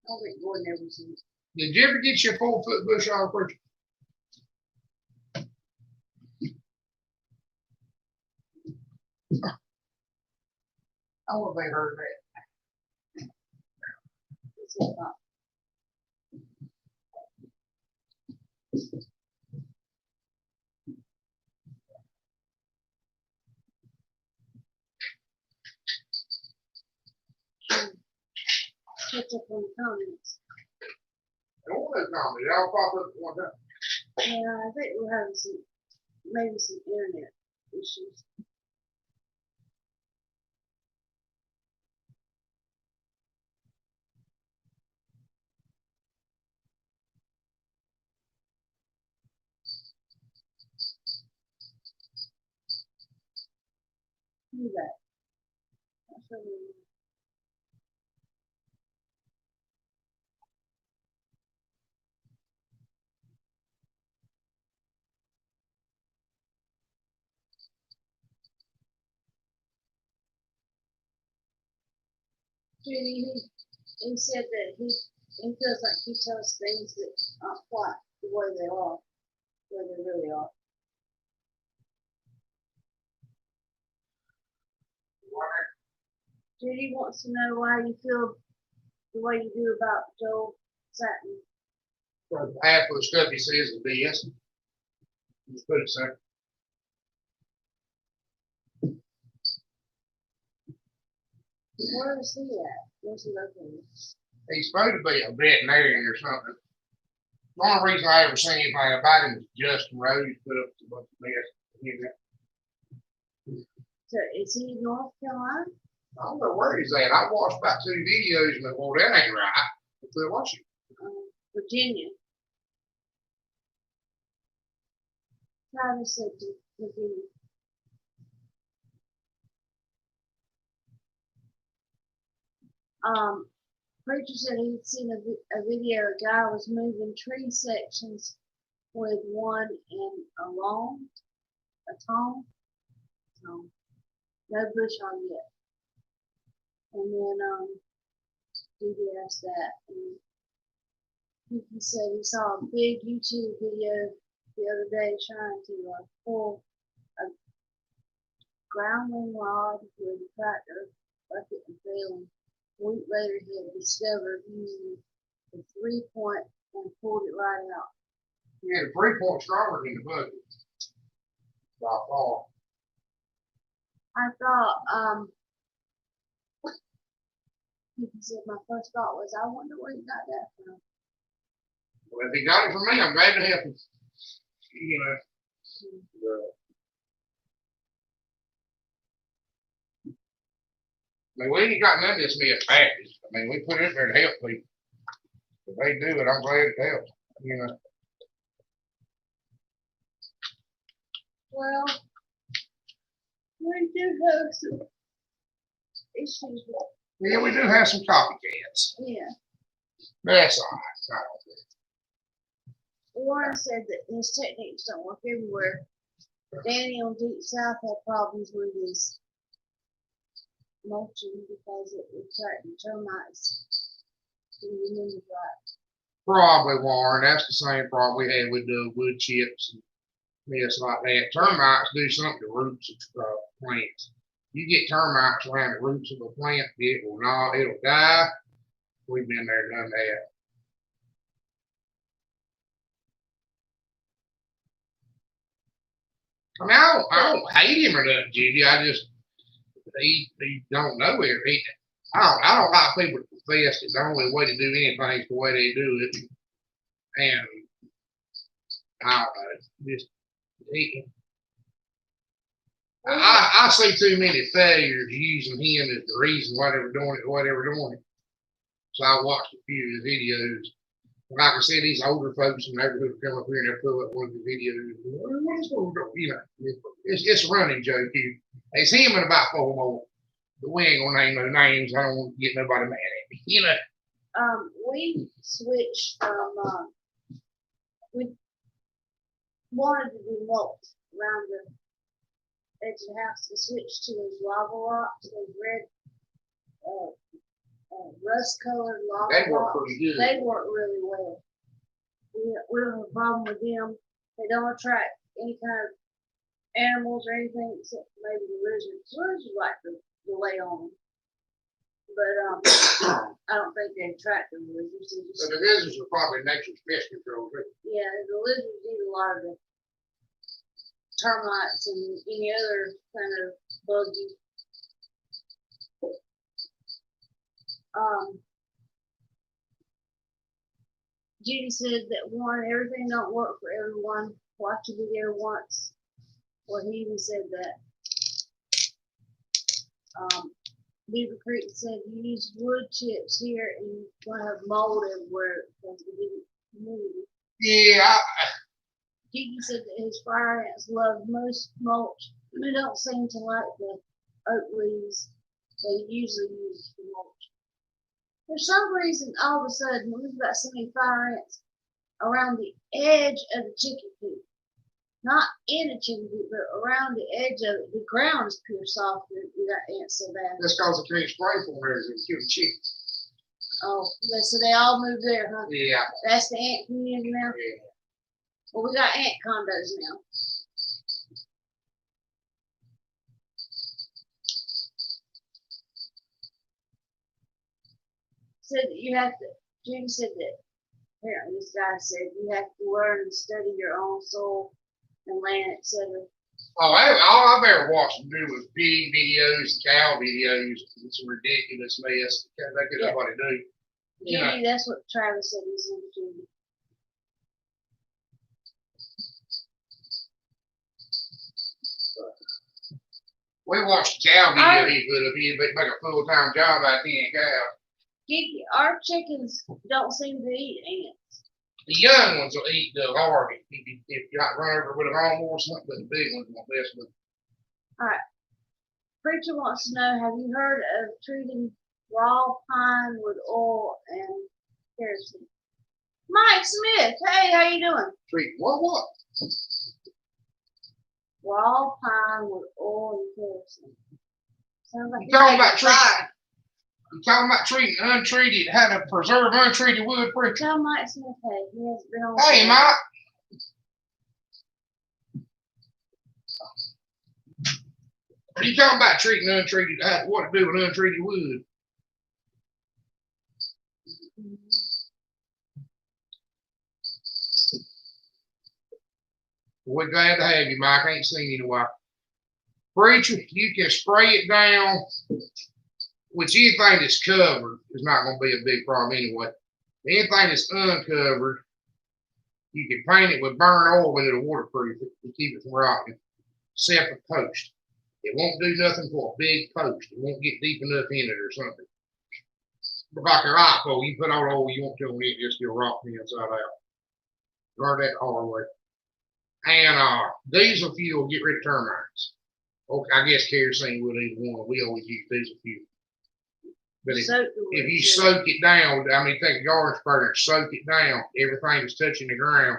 S2: I think Gordon ever seen it.
S1: Did you ever get your 4-foot bush off, Preacher? I wonder if they heard that.
S2: It's just not. Catch up on the comments.
S1: I don't want to comment. They all pop up at one time.
S2: Yeah, I think we're having maybe some internet issues. Do that. I'll show you. Judy, he said that he feels like he tells things that aren't quite the way they are, where they really are. Judy wants to know why you feel the way you do about Joel Satin.
S1: Half of the stuff he says is BS. Just put it so.
S2: Where is he at? Where's he located?
S1: He's supposed to be a veterinarian or something. The only reason I ever seen anything about him is Justin Rose put up a bunch of mess.
S2: So is he in North Carolina?
S1: I don't know where he's at. I watched about 2 videos and I well, that ain't right. Quit watching.
S2: Virginia. Travis said to Virginia. Preacher said he'd seen a video. A guy was moving tree sections with one in a lawn, a tone, no bush on yet. And then Didi asked that, and he said he saw a big YouTube video the other day trying to pull a grounding rod with a tractor bucket and failing. A week later, he had discovered using a 3-point and pulled it right out.
S1: He had a 3-point stronger than the bucket. By far.
S2: I thought, he said my first thought was, I wonder where he got that from.
S1: Well, if he got it from me, I'm glad to help him. You know. I mean, we ain't got none of this mess packaged. I mean, we put it there to help people. If they do it, I'm glad it helps. You know.
S2: Well, we do have some issues with,
S1: Yeah, we do have some copycats.
S2: yeah.
S1: That's all right. I don't care.
S2: Warren said that his techniques don't work everywhere. Danny on Deep South had problems with his mulching because it attracted termites. He remembered right.
S1: Probably, Warren. That's the same problem we had with the wood chips and mess like that. Termites do something to roots of plants. You get termites around the roots of a plant, it'll die. We've been there, done that. I mean, I don't hate him or nothing, Judy. I just he don't know everything. I don't like people to profess that the only way to do anything is the way they do it. And I don't know, just I see too many failures using him as the reason why they were doing it, So I watched a few of his videos. Like I said, these older folks in the neighborhood come up here and they'll pull up one of the videos. What is going on? You know, it's a running joke here. It's him and about 4 more. But we ain't gonna name no names. I don't want to get nobody mad at me. You know.
S2: We switched from we wanted to do mulch around the edge of the house. We switched to those lava rocks, those red rust colored lava
S1: They work
S2: rocks.
S1: pretty good.
S2: They work really well. We don't have a problem with them. They don't attract any kind of animals or anything except maybe the lizards. Lizards like to lay on them. But I don't think they attract the lizards.
S1: So the lizards are probably nature's pest control.
S2: Yeah, the lizards eat a lot of the termites and any other kind of buggy. Judy said that one, everything don't work for everyone. Watch a video once. Or he even said that. Beaver Creek said you use wood chips here and you're gonna have mold everywhere because of the humidity.
S1: Yeah.
S2: Judy said that his fire ants love most mulch. They don't seem to like the oak leaves they usually use for mulch. For some reason, all of a sudden, we've got so many fire ants around the edge of the chicken coop. Not in the chicken coop, but around the edge of it. The ground is pure soft. We got ants so bad.
S1: That's because they can't spray for them and kill the chickens.
S2: Oh, so they all moved there, huh?
S1: Yeah.
S2: That's the ant community now?
S1: Yeah.
S2: Well, we got ant condos now. Said that you have to, Judy said that, apparently this guy said you have to learn and study your own soil and land, etc.
S1: Oh, all I've ever watched them do was pig videos, cow videos. It's a ridiculous mess. That's good at what they do. You know.
S2: Judy, that's what Travis said he's into Judy.
S1: We watched the cow video he put up. He'd make a full-time job out of being a cow.
S2: Kiki, our chickens don't seem to eat ants.
S1: The young ones will eat the larvae if you got run over with a lawnmower or something, but the big ones won't mess with them.
S2: All right. Preacher wants to know, have you heard of treating raw pine with oil and kerosene? Mike Smith, hey, how you doing?
S1: Treat what?
S2: Raw pine with oil and kerosene. Sounds like
S1: You talking about treating untreated, how to preserve untreated wood, preacher?
S2: Tell Mike Smith, hey, he hasn't been on.
S1: Hey, Mike. Are you talking about treating untreated, what to do with untreated wood? We're glad to have you, Mike. I ain't seen you in a while. Preacher, you can spray it down, which anything that's covered is not going to be a big problem anyway. Anything that's uncovered, you can paint it with burnt oil and it'll waterproof it to keep it from rotting. Except for post. It won't do nothing for a big post. It won't get deep enough in it or something. But like a rock pole, you put all the oil you want to on it, just still rock the inside out. Guard that the hard way. And diesel fuel, get rid of termites. Okay, I guess kerosene would either one. We always use diesel fuel. But if you soak it down, I mean, take a garden spreader and soak it down, everything that's touching the ground,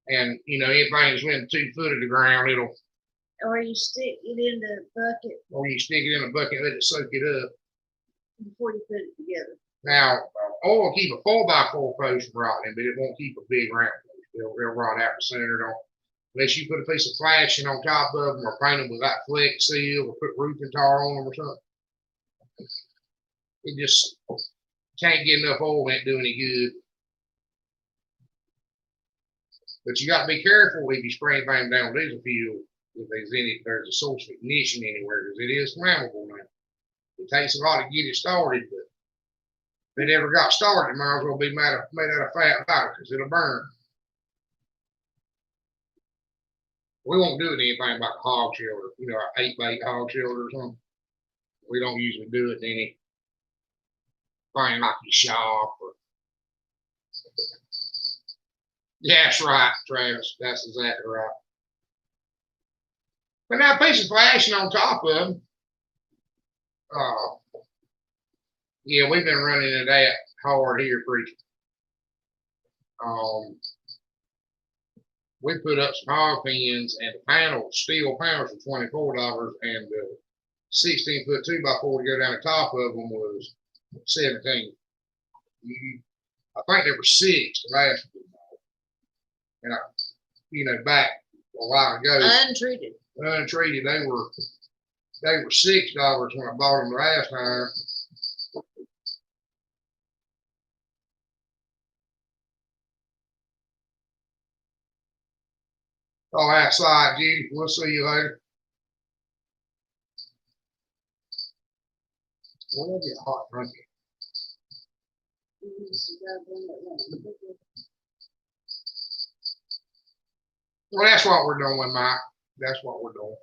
S1: and anything that's within 2 foot of the ground, it'll.
S2: Or you stick it in the bucket.
S1: Or you stick it in a bucket and let it soak it up
S2: before you put it together.
S1: Now, oil will keep a 4x4 post from rotting, but it won't keep a big round post. It'll rot out the center. Unless you put a piece of flashing on top of them or paint them with that flex seal or put roofing tar on them or something. It just can't get enough oil in it to do any good. But you got to be careful if you spray anything down diesel fuel. If there's a source of ignition anywhere, because it is flammable now. It takes a lot to get it started, but if it ever got started, it might as well be made out of fat powder because it'll burn. We won't do anything about hog shelter, an 8x8 hog shelter or something. We don't usually do it in anything like your shop or. Yeah, that's right, Travis. That's exactly right. But now, a piece of flashing on top of them. Yeah, we've been running it that hard here, preaching. We put up some hog pens and the panels, steel panels for $24, and the 16-foot 2x4 to go down the top of them was $17. I think there were 6 the last one. And back a while ago.
S2: Untreated,
S1: they were $6 when I bought them last time. Oh, outside, Judy. We'll see you later. Well, get hot drunk. Well, that's what we're doing, Mike. That's what we're doing.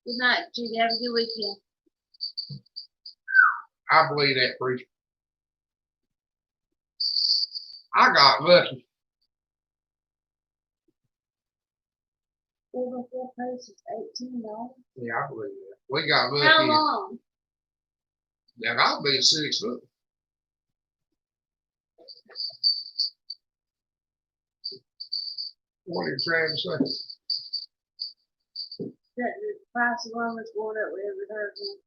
S2: Good night, Judy. Have a good weekend.
S1: I believe that, preacher. I got lucky.
S2: 4x4 post is $18.
S1: Yeah, I believe that. We got lucky.
S2: How long?
S1: Yeah, I'll be 6 foot. What did Travis say?
S2: That the price of lumber's going up with every hurricane.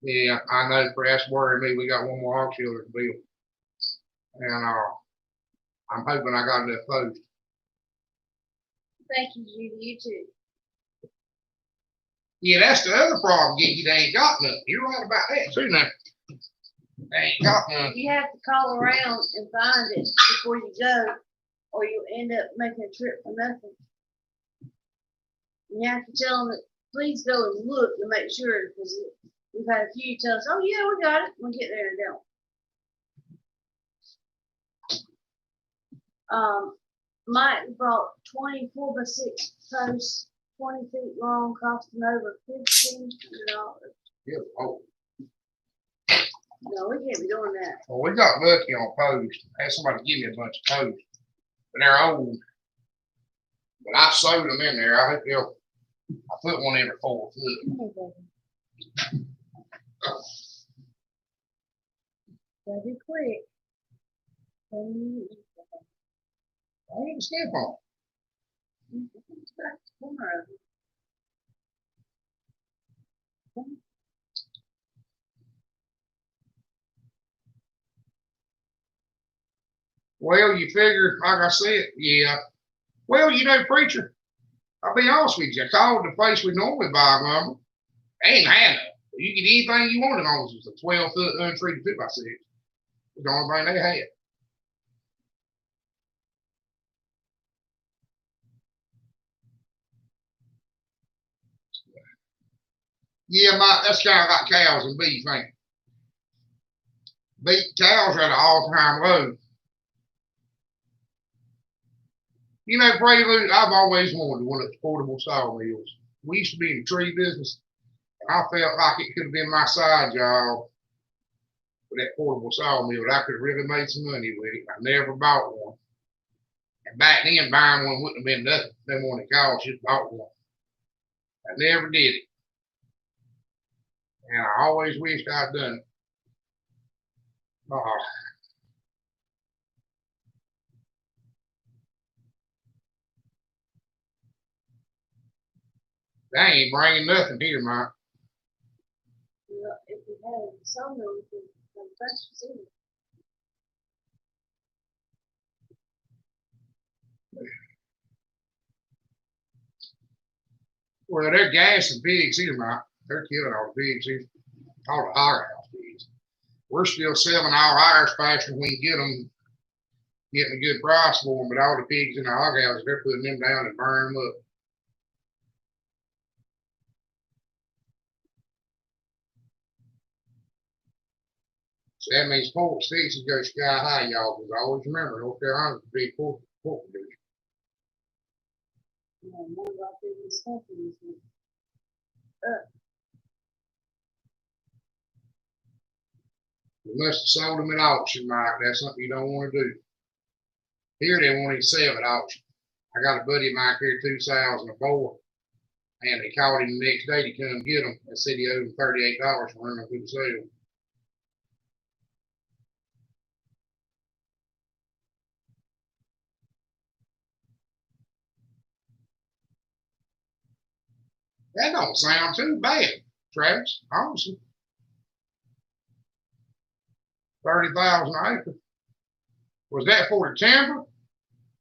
S1: Yeah, I know. That's worrying me. We got one more hog shelter to build, and I'm hoping I got enough post.
S2: Thank you, Judy. You too.
S1: Yeah, that's the other problem. They ain't got nothing. You're right about that too. Now they ain't got nothing.
S2: You have to call around and find it before you go, or you'll end up making a trip for nothing. You have to tell them that please go and look and make sure, because we've had a few tell us, "Oh yeah, we got it." We get there and don't. Mike brought 24x6 posts, 20 feet long, costing over $1,500.
S1: Yeah. Oh.
S2: No, we can't be doing that.
S1: Well, we got lucky on posts. I had somebody give me a bunch of posts, but they're old. But I sewed them in there. I put one every 4 foot.
S2: That'd be quick.
S1: I didn't step on it. Well, you figure, like I said, yeah. Well, preacher, I'll be honest with you. I called the place we normally buy lumber. They ain't had it. You get anything you wanted on it. It was a 12-foot untreated 2x6. It's the only thing they had. Yeah, that's kind of like cows and beef, ain't it? Cows are at an all-time low. You know, Prelude, I've always wanted one of the portable sawmills. We used to be in the tree business, and I felt like it could have been my side job with that portable sawmill. I could have really made some money with it. I never bought one. And back then, buying one wouldn't have been nothing. No more than it cost, just bought one. I never did it. And I always wished I'd done it. They ain't bringing nothing here, Mike.
S2: If we had some, we could manufacture some.
S1: Well, they're gassing pigs here, Mike. They're killing all the pigs here. All the hog house pigs. We're still selling our Irish pasture when we get them, getting a good price for them, but all the pigs in the hog houses, they're putting them down and burning them up. So that means pork sticks go sky high, y'all, because always remember, North Carolina's a big pork producer.
S2: One of our biggest companies.
S1: You must have sold them at auction, Mike. That's something you don't want to do. Here they want to sell at auction. I got a buddy of mine here 2004, and they called him the next day to come get them. They said he owed them $38 for running through the sale. That don't sound too bad, Travis, honestly. 30,000 an acre. Was that for the timber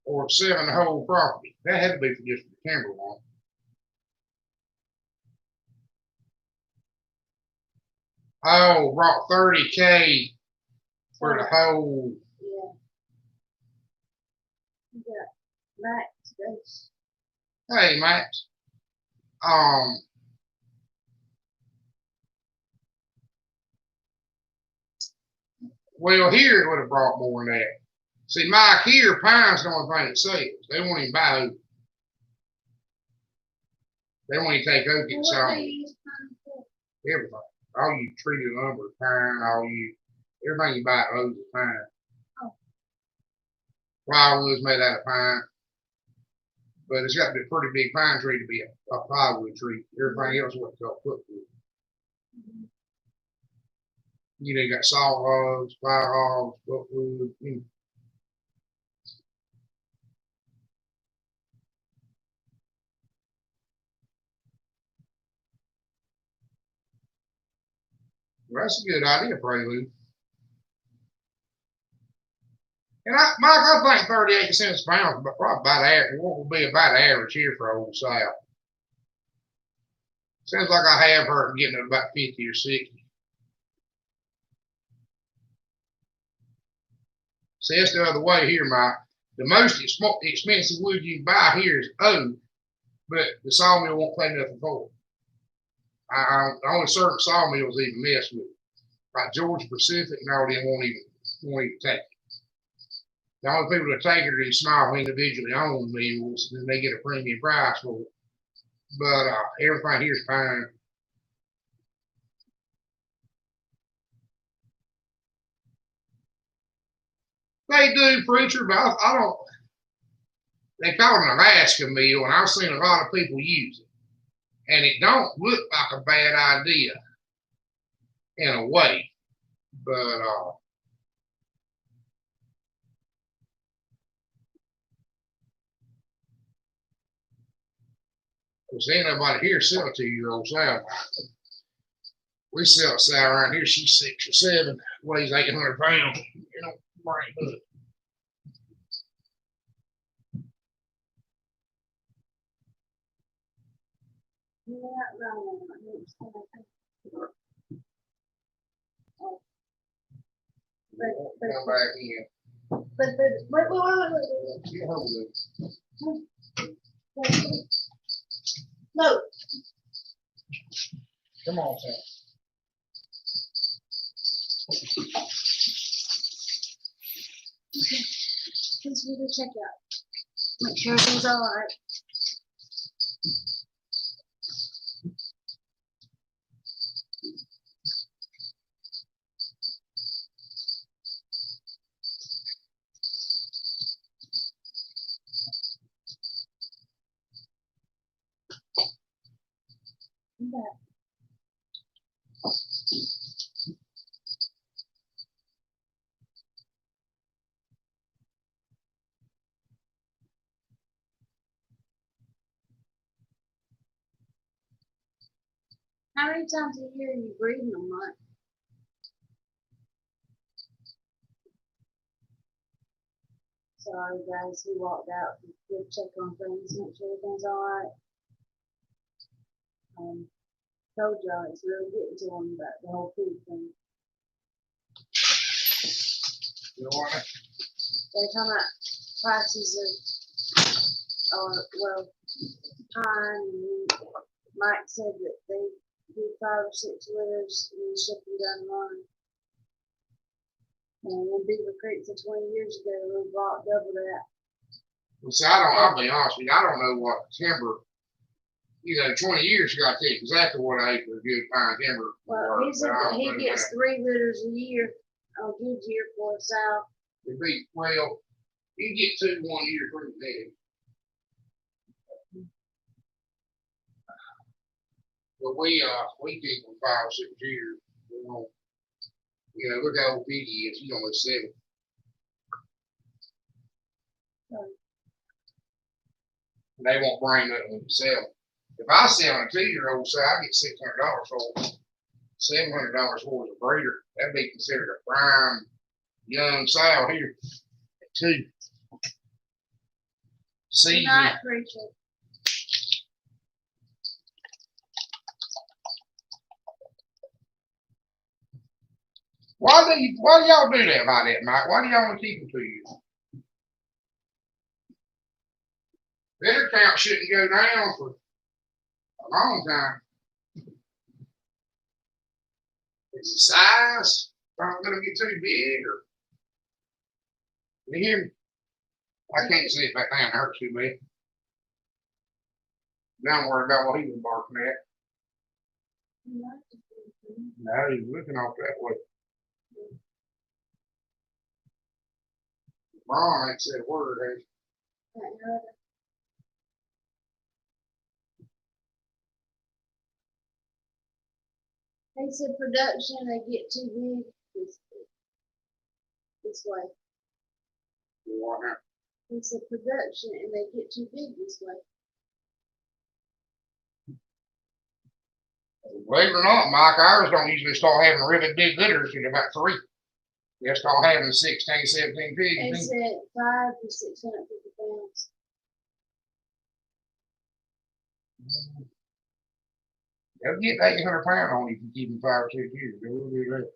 S1: or selling the whole property? That had to be for just the timber one. Oh, brought 30K for the whole.
S2: Yeah. You got Max.
S1: Hey, Max. Well, here it would have brought more than that. See, Mike, here, pine's the only thing that sells. They won't even buy oak. They won't even take oak and saw everything. All you treated lumber, pine, everything you buy at Lowe's is pine.
S2: Oh.
S1: Plywood's made out of pine. But it's got to be a pretty big pine tree to be a plywood tree. Everything else is what's called pulpwood. You know, you got saw logs, fire logs, pulpwood. Well, that's a good idea, Prelude. And Mike, I think 38 cents a pound, but probably about average. What will be about average here for Old South? Sounds like I have heard getting it about 50 or 60. See, that's the other way here, Mike. The most expensive wood you buy here is oak, but the sawmill won't pay nothing for it. Only certain sawmills even mess with it. Like Georgia Pacific and all them won't even take it. The only people that take it are these small individually owned mills, and then they get a premium price for it. But everything here is fine. They do, preacher, but I don't. They call it an Alaska meal, and I've seen a lot of people use it, and it don't look like a bad idea in a way, but because ain't nobody here sell 2-year-old sow. We sell a sow around here. She's 6 or 7, weighs 800 pounds. You know, brain hook. Come back in.
S2: But wait.
S1: Get hold of
S2: it. No.
S1: Come on, Sam.
S2: Okay. Please do the checkout. Make sure everything's all right. Okay. How many times a year are you breathing a month? Sorry guys, we walked out to go check on things, make sure everything's alright. Told y'all it's really getting to them about the whole food thing.
S1: You know what?
S2: They're talking about prices of, well, pine, and Mike said that they do 5 or 6 litters and ship them down the line. And in Beaver Creek for 20 years ago, we bought double that.
S1: Well, see, I'll be honest with you, I don't know what timber, 20 years ago, I tell you exactly what I ate for good pine timber.
S2: Well, he said that he gets 3 litters a year, a good year for the south.
S1: It'd be, well, you get 2 1 year pretty big. But we keep them 5 or 6 years. Look how old Petey is. He's almost 7. They won't bring nothing when you sell them. If I sell a 2-year-old, say I get $600 for it, $700 for a breeder. That'd be considered a prime young sow here. 2. Season.
S2: Night, preacher.
S1: Why do y'all do that about that, Mike? Why do y'all want to keep them 2 years? Litter count shouldn't go down for a long time. Is the size not going to get too big, or you hear me? I can't see it back down. It hurts too bad. Now I'm worried about what he was barking at. Now he's looking off that way. Ron ain't said a word, has he?
S2: They said production, they get too big this way.
S1: What happened?
S2: They said production and they get too big this way.
S1: Believe it or not, Mike, ours don't usually start having really big litters in about 3. They start having 16, 17 pigs.
S2: They said 5 to 650 pounds.
S1: They'll get 800 pounds on you if you keep them 5 or 6 years. They will do that.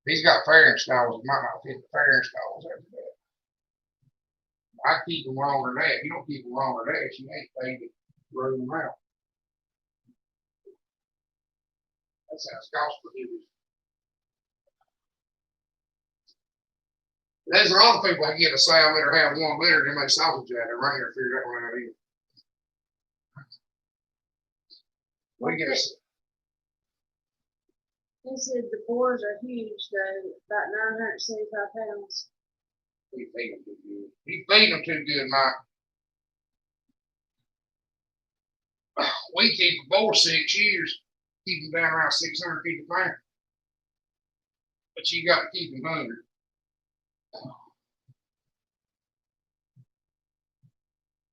S1: He's got fairing stalls. It might not fit the fairing stalls after that. I keep them longer than that. You don't keep them longer than that. You ain't paid to grow them out. That sounds cost prohibitive. There's a lot of people that get a sow litter, have 1 litter, and they sausage out of it. I never figured that one out either. We get a.
S2: They said the boars are huge though, about 975 pounds.
S1: We feed them too good. We feed them too good, Mike. We keep a boar 6 years, keep them down around 650 pounds. But you got to keep them hungry.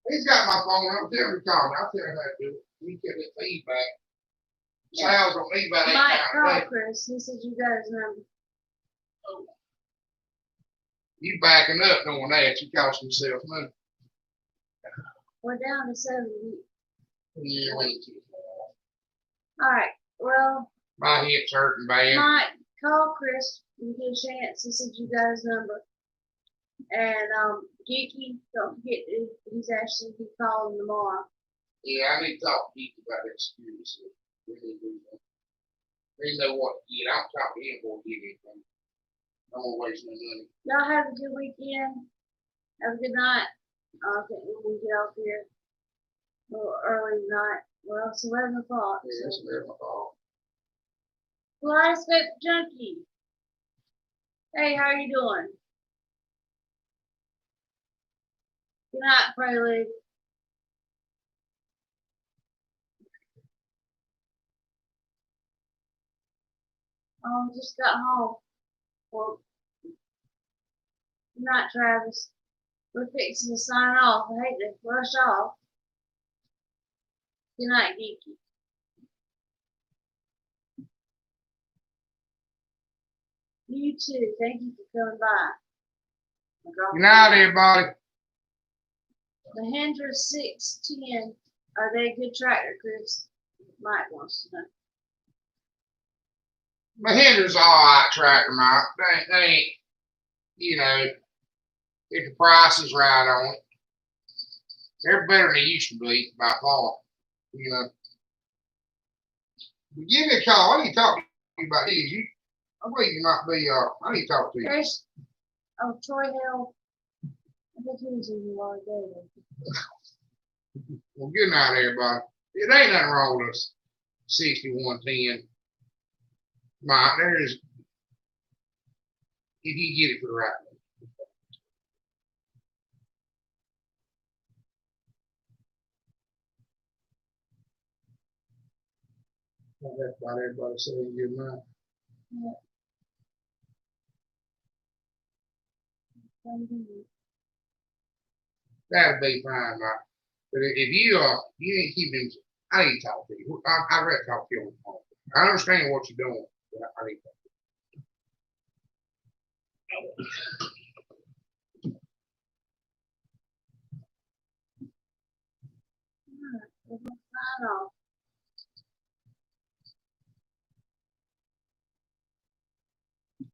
S1: He's got my phone. I'll tell him to call me. I'll tell him how to do it. We get that feedback. Sows don't need about 8
S2: Mike
S1: times a
S2: called
S1: day.
S2: Chris. He said you got his number.
S1: You backing up knowing that. You cost yourself money.
S2: We're down to 70.
S1: Yeah, we ain't too far.
S2: All right. Well,
S1: My hips hurting bad.
S2: Mike, call Chris when you get a chance. He said you got his number. And Geeky, don't forget he's actually be calling tomorrow.
S1: Yeah, I need to talk to people about that security stuff. Really do that. They know what to get. I don't talk to him before I get anything. I don't want to waste my money.
S2: Y'all have a good weekend. Have a good night. I think when we get off here a little early tonight. Well, it's 11 o'clock.
S1: Yeah, it's 11 o'clock.
S2: Kaleidoscope Junkie. Hey, how you doing? Good night, Prelude. Just got home. Well, good night, Travis. We're fixing to sign off. I hate to rush off. Good night, Geeky. You too. Thank you for coming by.
S1: Good night, everybody.
S2: The Hendra 610. Are they a good tractor, Chris? Mike wants to know.
S1: Mahindra's alright tractor, Mike. They ain't, you know, if the price is right on it. They're better than they used to be by far. You know. But give me a call. I need to talk to you about these. I believe you might be I need to talk to you.
S2: Chris, Troy Hill. I think he was in the water there.
S1: Well, good night, everybody. It ain't nothing wrong with us. 6110. Mike, there's if you get it for the right one. That's about everybody saying good night. That'd be fine, Mike. But if you ain't keeping, I need to talk to you. I'd rather talk to you on the phone. I understand what you're doing, but I need to talk to you.
S2: Sign off.